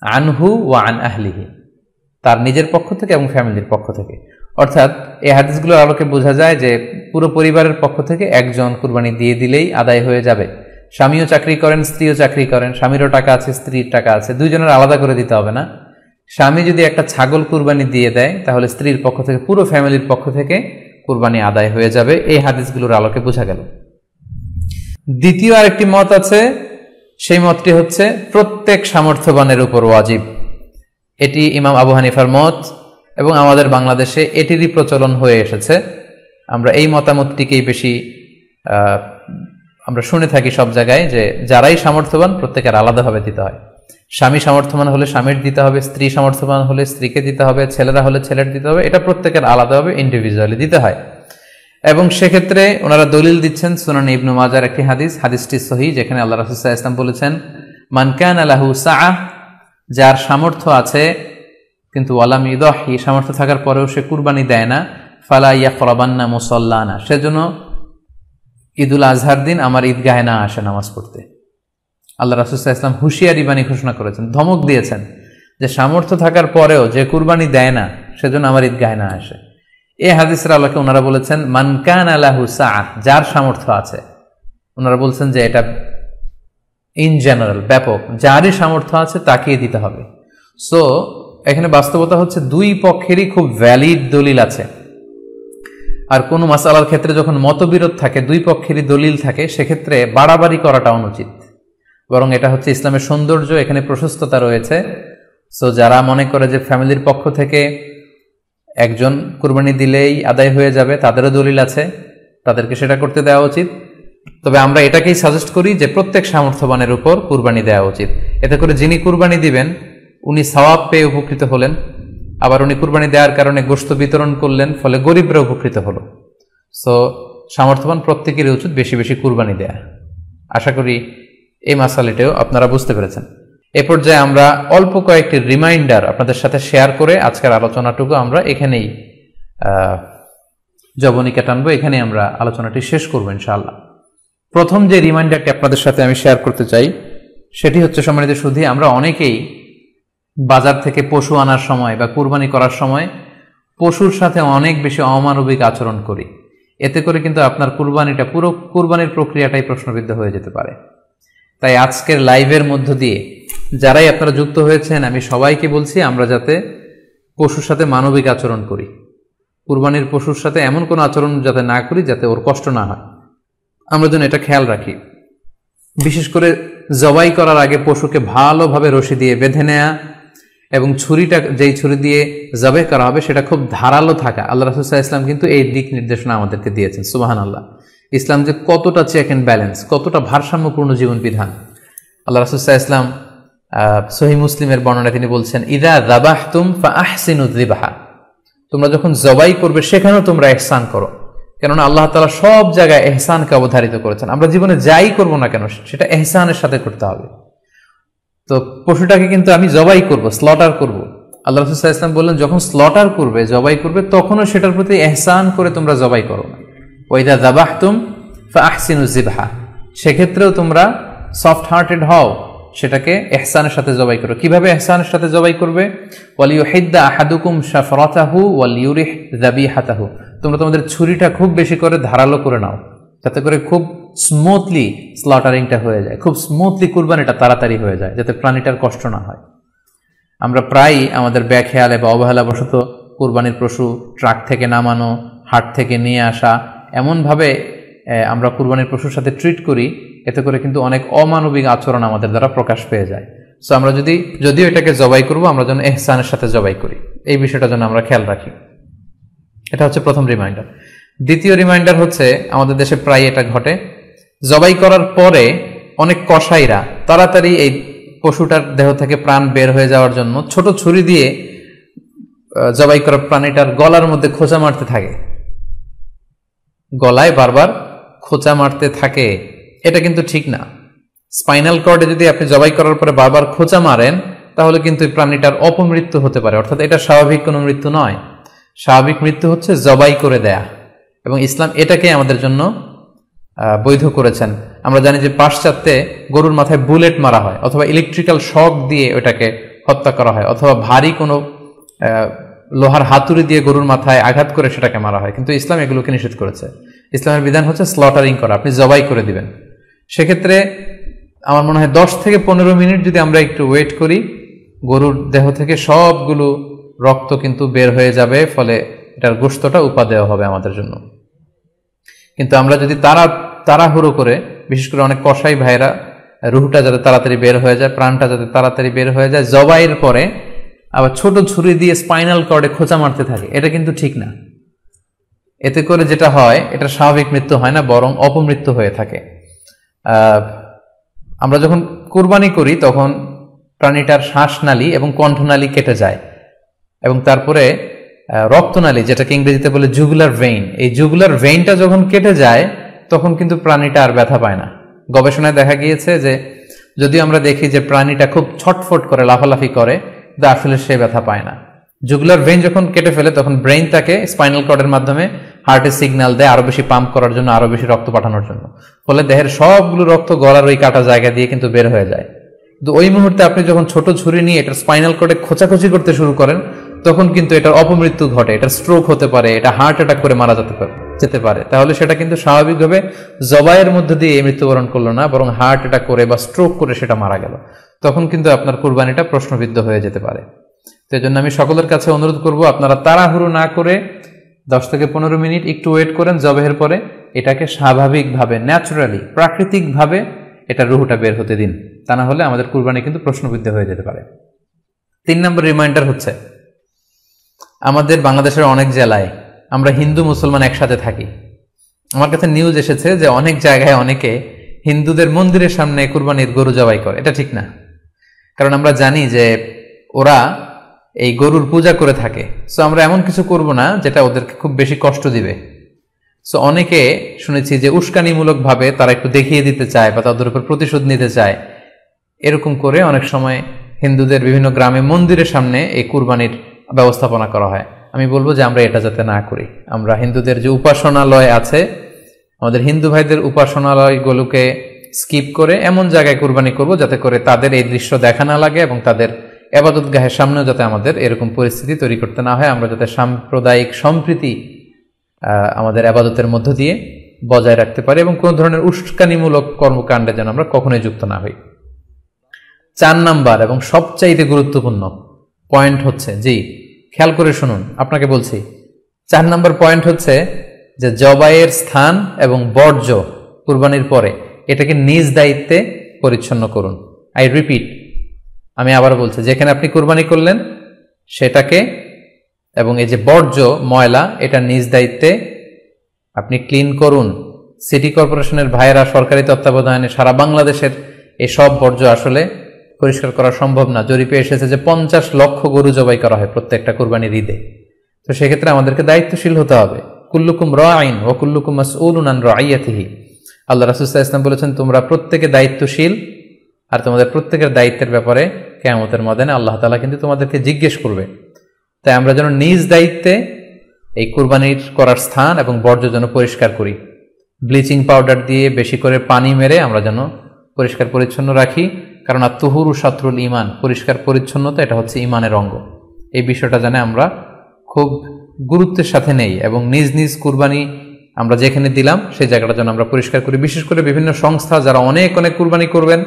আনহু ওয়া আন আহলিহি, তার নিজের পক্ষ থেকে এবং ফ্যামিলির পক্ষ থেকে। অর্থাৎ এই হাদিসগুলোর আলোকে বোঝা যায় যে পুরো পরিবারের পক্ষ থেকে একজন কুরবানি দিয়ে দিলেই আদায় হয়ে যাবে। স্বামীও চাকরি করেন, স্ত্রীও চাকরি করেন, স্বামীরও টাকা আছে, স্ত্রীর টাকা আছে, দুইজনের আলাদা করে দিতে হবে না। স্বামী যদি একটা ছাগল কুরবানি দিয়ে দেয় তাহলে স্ত্রীর পক্ষ থেকে, পুরো ফ্যামিলির পক্ষ থেকে কুরবানি আদায় হয়ে যাবে। এই হাদিসগুলোর আলোকে বোঝা গেল। দ্বিতীয় আরেকটি মত আছে, সেই মতটি হচ্ছে প্রত্যেক সামর্থ্যবানের উপর ওয়াজিব। এটি ইমাম আবু হানিফার মত এবং আমাদের বাংলাদেশে এটিরই প্রচলন হয়ে এসেছে। আমরা এই মতামতটিকেই বেশি আমরা শুনে থাকি সব জায়গায়, যে যারাই সামর্থ্যবান প্রত্যেকের আলাদাভাবে দিতে হয়। স্বামী সামর্থ্যবান হলে স্বামীর দিতে হবে, স্ত্রী সামর্থ্যবান হলে স্ত্রীকে দিতে হবে, ছেলেরা হলে ছেলের দিতে হবে। এটা প্রত্যেকের আলাদাভাবে ইন্ডিভিজুয়ালি দিতে হয়। এবং সেক্ষেত্রে ওনারা দলিল দিচ্ছেন সুনান ইবনু মাজার একটি হাদিস, হাদিসটি সহিহ, যেখানে আল্লাহ রাসূল সাল্লাল্লাহু আলাইহি ওয়াসাল্লাম বলেছেন, মান কানা লাহু সাআহ, যার সামর্থ্য আছে কিন্তু ওয়ালাম ইউদাহি, সামর্থ্য থাকার পরেও সে কুরবানি দেয় না, ফালা ইয়াকরাবান্না মুসাল্লানা, সেজন্য ঈদুল আজহার দিন আমার ঈদগাহে না আসে নামাজ পড়তে। আল্লাহ রাসূল সাল্লাল্লাহু আলাইহি ওয়াসাল্লাম হুঁশিয়ারি বাণী ঘোষণা করেছেন, ধমক দিয়েছেন যে সামর্থ্য থাকার পরেও যে কুরবানি দেয় না সেজন্য আমার ঈদগাহে না আসে। এই হাদিসের আলোকে ওনারা বলেছেন মান কানা লাহু সাআহ, যার সামর্থ্য আছে। ওনারা বলছেন যে এটা ইন জেনারেল, ব্যাপক, যারই সামর্থ্য আছে তাকেই দিতে হবে। সো এখানে বাস্তবতা হচ্ছে দুই পক্ষেরই খুব ভ্যালিড দলিল আছে। আর কোনো মাসালার ক্ষেত্রে যখন মতবিরোধ থাকে, দুই পক্ষেরই দলিল থাকে, সেক্ষেত্রে বাড়াবাড়ি করাটা অনুচিত। বরং এটা হচ্ছে ইসলামের সৌন্দর্য, এখানে প্রশস্ততা রয়েছে। সো যারা মনে করে যে ফ্যামিলির পক্ষ থেকে একজন কুরবানি দিলেই আদায় হয়ে যাবে, তাদেরও দলিল আছে, তাদেরকে সেটা করতে দেওয়া উচিত। তবে আমরা এটাকেই সাজেস্ট করি যে প্রত্যেক সামর্থ্যবানের উপর কুরবানি দেওয়া উচিত। এতে করে যিনি কুরবানি দিবেন উনি সওয়াব পেয়ে উপকৃত হলেন, আবার উনি কুরবানি দেওয়ার কারণে গোশত বিতরণ করলেন, ফলে গরিবরা উপকৃত হলো। সো সামর্থ্যবান প্রত্যেকেরই উচিত বেশি বেশি কুরবানি দেয়া। আশা করি এই মাসালাটাও আপনারা বুঝতে পেরেছেন। এ পর্যায়ে আমরা অল্প কয়েকটি রিমাইন্ডার আপনাদের সাথে শেয়ার করে আজকের আলোচনাটুকু আমরা এখানেই জবনিকা টানবো, এখানেই আমরা আলোচনাটি শেষ করবো ইনশাআল্লাহ। প্রথম যে রিমাইন্ডারটি আপনাদের সাথে আমি শেয়ার করতে চাই সেটি হচ্ছে, সম্মানিত সুধী, আমরা অনেকেই বাজার থেকে পশু আনার সময় বা কুরবানি করার সময় পশুর সাথে অনেক বেশি অমানবিক আচরণ করি। এতে করে কিন্তু আপনার কুরবানিটা, পুরো কুরবানির প্রক্রিয়াটাই প্রশ্নবিদ্ধ হয়ে যেতে পারে। তাই আজকের লাইভের মধ্য দিয়ে যারাই আপনারা যুক্ত হয়েছেন, আমি সবাইকে বলছি আমরা যাতে পশুর সাথে মানবিক আচরণ করি, কুরবানির পশুর সাথে এমন কোনো আচরণ যাতে না করি যাতে ওর কষ্ট না হয়, আমরা যেন এটা খেয়াল রাখি। বিশেষ করে জবাই করার আগে পশুকে ভালোভাবে রশি দিয়ে বেঁধে নেয়া এবং ছুরিটা, যেই ছুরি দিয়ে জবাই করা হবে সেটা খুব ধারালো থাকা। আল্লাহ রাসূল সাল্লাল্লাহু আলাইহি ওয়াসাল্লাম কিন্তু এই দিক নির্দেশনা আমাদেরকে দিয়েছেন। সুবহানাল্লাহ, ইসলাম যে কতটা চেক এন্ড ব্যালেন্স, কতটা ভারসাম্যপূর্ণ জীবন বিধান। আল্লাহ রাসূল সাল্লাল্লাহু আলাইহি ওয়াসাল্লাম সহিহ মুসলিমের বর্ণনায় তিনি বলছেন, ইযা যাবাহতুম ফাআহসিনুয যিবহা, তোমরা যখন জবাই করবে সেখানেও তোমরা ইহসান করো। কেননা আল্লাহ তাআলা সব জায়গায় ইহসানকে অবধারিত করেছেন। আমরা জীবনে যাই করব না কেন সেটা ইহসানের সাথে করতে হবে। তো পশুটাকে কিন্তু আমি জবাই করব, স্লটার করব, আল্লাহ রাসূল সাল্লাল্লাহু আলাইহি ওয়াসাল্লাম বললেন, যখন স্লটার করবে, জবাই করবে, তখনও সেটার প্রতি ইহসান করে তোমরা জবাই করো না। ওয়া ইযা যাবাহতুম ফাআহসিনুয যিবহা, সেক্ষেত্রেও তোমরা সফট হার্টেড হও, সেটাকে ইহসানের সাথে জবাই করো। কিভাবে ইহসানের সাথে জবাই করবে? ওয়ালিয়ুহিদ্দা আহাদুকুম শাফরাতাহু ওয়ালিয়ুরিহ যাবিহাতাহু, তোমরা তোমাদের ছুরিটা খুব বেশি করে ধারালো করে নাও, যাতে করে খুব স্মুথলি স্লটারিংটা হয়ে যায়, খুব স্মুথলি কুরবানিটা তাড়াতাড়ি হয়ে যায়, যাতে প্রাণীটার কষ্ট না হয়। আমরা প্রায়ই আমাদের বেখেয়ালে বা অবহেলাবশত কুরবানির পশু ট্রাক থেকে নামানো, হাট থেকে নিয়ে আসা, এমনভাবে আমরা কুরবানির পশুর সাথে ট্রিট করি, এতে করে কিন্তু অনেক অমানবিক আচরণ আমাদের দ্বারা প্রকাশ পেয়ে যায়। সো আমরা যদিও এটাকে জবাই করব, আমরা যেন ইহসানের সাথে জবাই করি, এই বিষয়টা যেন আমরা খেয়াল রাখি। এটা হচ্ছে প্রথম রিমাইন্ডার। দ্বিতীয় রিমাইন্ডার হচ্ছে, আমাদের দেশে প্রায় এটা ঘটে, জবাই করার পরে অনেক কসাইরা তাড়াতাড়ি এই পশুটার দেহ থেকে প্রাণ বের হয়ে যাওয়ার জন্য ছোট ছুরি দিয়ে জবাই করা প্রাণীটার গলার মধ্যে খোঁচা মারতে থাকে, গলায় বারবার খোঁচা মারতে থাকে। এটা কিন্তু ঠিক না। স্পাইনাল কর্ডে যদি আপনি জবাই করার পরে বারবার খোঁচা মারেন, তাহলে কিন্তু এই প্রাণীটার অপমৃত্যু হতে পারে, অর্থাৎ এটা স্বাভাবিক কোনো মৃত্যু নয়। স্বাভাবিক মৃত্যু হচ্ছে জবাই করে দেয়া, এবং ইসলাম এটাকে আমাদের জন্য বৈধ করেছেন। আমরা জানি যে পাশ্চাত্যে গরুর মাথায় বুলেট মারা হয়, অথবা ইলেকট্রিক্যাল শক দিয়ে ওটাকে হত্যা করা হয়, অথবা ভারী কোনো লোহার হাতুড়ি দিয়ে গরুর মাথায় আঘাত করে সেটাকে মারা হয়, কিন্তু ইসলাম এগুলোকে নিষেধ করেছে। ইসলামের বিধান হচ্ছে স্লটারিং করা, আপনি জবাই করে দিবেন। সেক্ষেত্রে আমার মনে হয় 10 থেকে 15 মিনিট যদি আমরা একটু ওয়েট করি, গরুর দেহ থেকে সবগুলো রক্ত কিন্তু বের হয়ে যাবে, ফলে এটার গোশতটা উপাদেয় হবে আমাদের জন্য। কিন্তু আমরা যদি তাড়াহুড়ো করে, বিশেষ করে অনেক কসাই ভাইরা রুহটা যাতে তাড়াতাড়ি বের হয়ে যায়, প্রাণটা যাতে তাড়াতাড়ি বের হয়ে যায়, জবাইয়ের পরে আবার ছোট ছুরি দিয়ে স্পাইনাল কর্ডে খোঁচা মারতে থাকে, এটা কিন্তু ঠিক না। এতে করে যেটা হয়, এটা স্বাভাবিক মৃত্যু হয় না, বরং অপমৃত্যু হয়ে থাকে। আমরা যখন কুরবানি করি, তখন প্রাণীটার শ্বাসনালী এবং কণ্ঠনালী কেটে যায়, এবং তারপরে রক্তনালী, যেটাকে ইংরেজিতে বলে জুগুলার ভেইন, এই জুগুলার ভেইনটা যখন কেটে যায়, তখন কিন্তু প্রাণীটা আর ব্যথা পায় না। গবেষণায় দেখা গিয়েছে যে যদি আমরা দেখি যে প্রাণীটা খুব ছটফট করে, লাফালাফি করে, কিন্তু আসলে সে ব্যথা পায় না। জুগুলার ভেইন যখন কেটে ফেলে, তখন ব্রেইন তাকে স্পাইনাল কর্ডের মাধ্যমে হার্টে সিগন্যাল দেয় আরো বেশি পাম্প করার জন্য, আরো বেশি রক্ত পাঠানোর জন্য। ফলে দেহের সবগুলো রক্ত গলার ওই কাটা জায়গা দিয়ে কিন্তু বের হয়ে যায়। কিন্তু ওই মুহূর্তে আপনি যখন ছোট ছুরি নিয়ে এটার স্পাইনাল কর্ডে খোঁচাখুচি করতে শুরু করেন, তখন কিন্তু এটার অপমৃত্যু ঘটে, এটার স্ট্রোক হতে পারে, এটা হার্ট অ্যাটাক করে মারা যেতে পারে। তাহলে সেটা কিন্তু স্বাভাবিকভাবে জবাইয়ের মধ্যে দিয়ে মৃত্যুবরণ করলো না, বরং হার্ট অ্যাটাক করে বা স্ট্রোক করে সেটা মারা গেল। তখন কিন্তু আপনার কুরবানিটা প্রশ্নবিদ্ধ হয়ে যেতে পারে। তো এই জন্য আমি সকলের কাছে অনুরোধ করব, আপনারা তাড়াহুড়ো না করে 10 থেকে 15 মিনিট একটু ওয়েট করেন জবাইয়ের পরে, এটাকে স্বাভাবিকভাবে, ন্যাচারালি, প্রাকৃতিকভাবে এটা রুহটা বের হতে দিন। তা না হলে আমাদের কুরবানি কিন্তু প্রশ্নবিদ্ধ হয়ে যেতে পারে। 3 নম্বর রিমাইন্ডার হচ্ছে, আমাদের বাংলাদেশের অনেক জেলায় আমরা হিন্দু মুসলমান একসাথে থাকি। আমার কাছে নিউজ এসেছে যে অনেক জায়গায় অনেকে হিন্দুদের মন্দিরের সামনে কুরবানির গরু জবাই করে। এটা ঠিক না, কারণ আমরা জানি যে ওরা এই গরুর পূজা করে থাকে। সো আমরা এমন কিছু করব না যেটা ওদেরকে খুব বেশি কষ্ট দিবে। সো অনেকে শুনেছি যে উস্কানিমূলক ভাবে তারা একটু দেখিয়ে দিতে চায় বা তাদের উপর প্রতিশোধ নিতে চায়, এরকম করে অনেক সময় হিন্দুদের বিভিন্ন গ্রামে মন্দিরের সামনে এই কুরবানির ব্যবস্থাপনা করা হয়। আমি বলবো যে আমরা এটা যাতে না করি। আমরা হিন্দুদের যে উপাসনালয় আছে, আমাদের হিন্দু ভাইদের উপাসনালয়গুলোকে স্কিপ করে এমন জায়গায় কুরবানি করব যাতে করে তাদের এই দৃশ্য দেখা না লাগে, এবং তাদের এবাদতগাহের সামনেও যাতে আমাদের এরকম পরিস্থিতি তৈরি করতে না হয়। আমরা যাতে সাম্প্রদায়িক সম্প্রীতি আমাদের এবাদতের মধ্য দিয়ে বজায় রাখতে পারি, এবং কোনো ধরনের উস্কানিমূলক কর্মকাণ্ডে যেন আমরা কখনোই যুক্ত না হই। 4 নাম্বার এবং সবচাইতে গুরুত্বপূর্ণ পয়েন্ট হচ্ছে, জি খেয়াল করে শুনুন, আপনাকে বলছি, 4 নাম্বার পয়েন্ট হচ্ছে যে জবাইয়ের স্থান এবং বর্জ্য কুরবানির পরে এটাকে নিজ দায়িত্বে পরিচ্ছন্ন করুন। আই রিপিট, আমি আবার বলছি, যেখানে আপনি কুরবানি করলেন সেটাকে এবং এই যে বর্জ্য ময়লা, এটা নিজ দায়িত্বে আপনি ক্লিন করুন। সিটি কর্পোরেশনের ভাইয়েরা সরকারি তত্ত্বাবধানে সারা বাংলাদেশের এই সব বর্জ্য আসলে পরিষ্কার করা সম্ভব না। জরিপে এসেছে যে 50 লক্ষ গরু জবাই করা হয় প্রত্যেকটা কুরবানির ঈদে। তো সেক্ষেত্রে আমাদেরকে দায়িত্বশীল হতে হবে। কুল্লুকুম রাঈন ওয়া কুল্লুকুম মাসউলুন আন রাইয়াতিহি। আল্লাহ রাসূল সাল্লাল্লাহু আলাইহি ওয়াসাল্লাম বলেছেন, তোমরা প্রত্যেকে দায়িত্বশীল আর তোমাদের প্রত্যেকের দায়িত্বের ব্যাপারে কিয়ামতের ময়দানে আল্লাহ তাআলা কিন্তু তোমাদেরকে জিজ্ঞেস করবে। তাই আমরা যেন নিজ দায়িত্বে এই কুরবানির করার স্থান এবং বর্জ্য যেন পরিষ্কার করি। ব্লিচিং পাউডার দিয়ে বেশি করে পানি মেরে আমরা যেন পরিষ্কার পরিচ্ছন্ন রাখি, কারণ আত-তুহুরু শাতরুল ঈমান, পরিষ্কার পরিচ্ছন্নতা এটা হচ্ছে ঈমানের অঙ্গ। এই বিষয়টা জানে আমরা খুব গুরুত্বের সাথে নেই এবং নিজ নিজ কুরবানি আমরা যেখানে দিলাম সেই জায়গাটা যেন আমরা পরিষ্কার করি। বিশেষ করে বিভিন্ন সংস্থা যারা অনেক অনেক কুরবানি করবেন,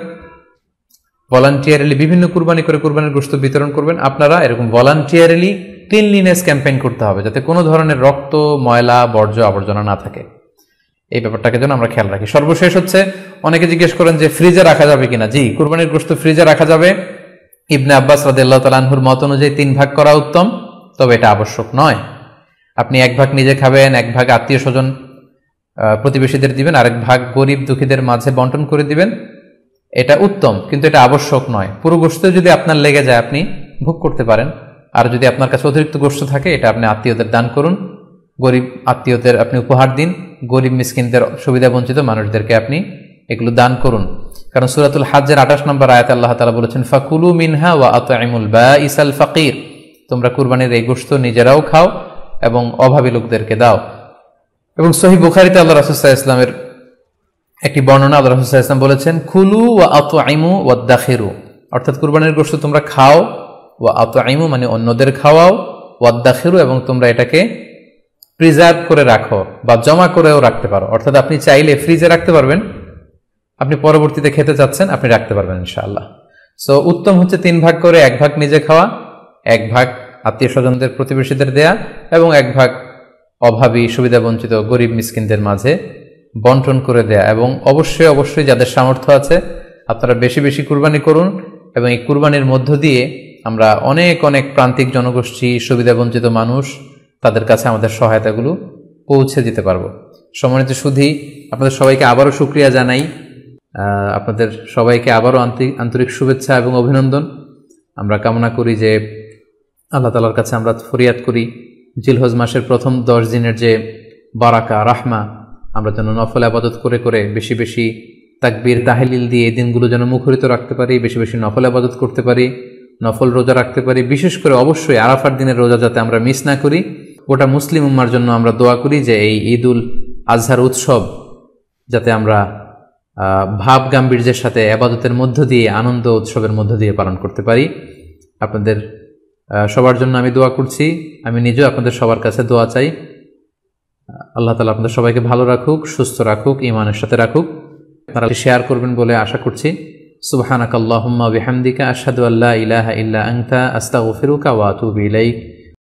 ভলান্টিয়ারলি বিভিন্ন কুরবানি করে কুরবানির গোশত বিতরণ করবেন, আপনারা এরকম ভলান্টিয়ারলি ক্লিনলিনেস ক্যাম্পেইন করতে হবে, যাতে কোনো ধরনের রক্ত, ময়লা, বর্জ্য, আবর্জনা না থাকে। এই ব্যাপারটাকে যেন আমরা খেয়াল রাখি। সর্বশেষ হচ্ছে, অনেকে জিজ্ঞেস করেন যে ফ্রিজে রাখা যাবে কিনা। জি, কুরবানির গোশত ফ্রিজে রাখা যাবে। ইবনে আব্বাস রাদিয়াল্লাহু তাআলা আনহুর মত অনুযায়ী 3 ভাগ করা উত্তম, তবে এটা আবশ্যক নয়। আপনি 1 ভাগ নিজে খাবেন, 1 ভাগ আত্মীয় স্বজন প্রতিবেশীদের দিবেন, আরেক ভাগ গরিব দুঃখীদের মাঝে বন্টন করে দিবেন, এটা উত্তম, কিন্তু এটা আবশ্যক নয়। পুরো গোশত যদি আপনার লেগে যায় আপনি ভোগ করতে পারেন, আর যদি আপনার কাছে অতিরিক্ত গোশত থাকে এটা আপনি আত্মীয়দের দান করুন, গরিব আত্মীয়দের আপনি উপহার দিন, গরিব মিসকিনদের, সুবিধা বঞ্চিত মানুষদেরকে আপনি এগুলো দান করুন। কারণ সূরাতুল হজ্জের 28 নম্বর আয়াতে আল্লাহ তাআলা বলেছেন, ফাকুলু মিনহা ওয়া আত'ইমুল বাঈসাল ফাকির, তোমরা কুরবানির এই গোশত নিজেরাও খাও এবং অভাবী লোকদেরকে দাও। এবং সহিহ বুখারীতে আল্লাহ রাসূল সাল্লাল্লাহু আলাইহি ওয়াসাল্লামের একটি বর্ণনা, আল্লাহ রাসূল সাল্লাল্লাহু আলাইহি ওয়াসাল্লাম বলেছেন, কুলু ওয়া আত'ইমু ওয়াদাখিরু, অর্থাৎ কুরবানির গোশত তোমরা খাও, ওয়া আত'ইমু মানে অন্যদের খাওয়াও, ওয়াদাখিরু এবং তোমরা এটাকে প্রিজার্ভ করে রাখো বা জমা করেও রাখতে পারো। অর্থাৎ আপনি চাইলে ফ্রিজে রাখতে পারবেন, আপনি পরবর্তীতে খেতে চাচ্ছেন আপনি রাখতে পারবেন ইনশাআল্লাহ। সো উত্তম হচ্ছে 3 ভাগ করে 1 ভাগ নিজে খাওয়া, 1 ভাগ আত্মীয় স্বজনদের, প্রতিবেশীদের দেয়া এবং 1 ভাগ অভাবী, সুবিধা বঞ্চিত, গরিব মিসকিনদের মাঝে বন্টন করে দেয়া। এবং অবশ্যই অবশ্যই যাদের সামর্থ্য আছে আপনারা বেশি বেশি কুরবানি করুন, এবং এই কুরবানির মধ্য দিয়ে আমরা অনেক অনেক প্রান্তিক জনগোষ্ঠী, সুবিধা বঞ্চিত মানুষ, তাদের কাছে আমাদের সহায়তাগুলো পৌঁছে দিতে পারবো। সম্মানিত সুধী, আপনাদের সবাইকে আবারও শুকরিয়া জানাই, আপনাদের সবাইকে আবারও আন্তরিক শুভেচ্ছা এবং অভিনন্দন। আমরা কামনা করি যে আল্লাহ তাআলার কাছে আমরা ফরিয়াদ করি জিলহজ মাসের প্রথম 10 দিনের যে বারাকা, রাহমা, আমরা যেন নফল ইবাদত করে করে বেশি বেশি তাকবীর, তাহলিল দিয়ে এই দিনগুলো যেন মুখরিত রাখতে পারি, বেশি বেশি নফল ইবাদত করতে পারি, নফল রোজা রাখতে পারি। বিশেষ করে অবশ্যই আরাফার দিনের রোজা যাতে আমরা মিস না করি। গোটা মুসলিম উম্মার জন্য আমরা দোয়া করি যে এই ঈদুল আজহার উৎসব যাতে আমরা ভাব গাম্ভীর্যের সাথে ইবাদতের মধ্য দিয়ে, আনন্দ উৎসবের মধ্য দিয়ে পালন করতে পারি। আপনাদের সবার জন্য আমি দোয়া করছি, আমি নিজেও আপনাদের সবার কাছে দোয়া চাই। আল্লাহ তাআলা আপনাদের সবাইকে ভালো রাখুক, সুস্থ রাখুক, ঈমানের সাথে রাখুক। আপনারা শেয়ার করবেন বলে আশা করছি। সুবহানাকাল্লাহুম্মা ওয়া বিহামদিকা আশহাদু আল্লা ইলাহা ইল্লা আনতা আস্তাগফিরুকা ওয়া আতুবু ইলাইক।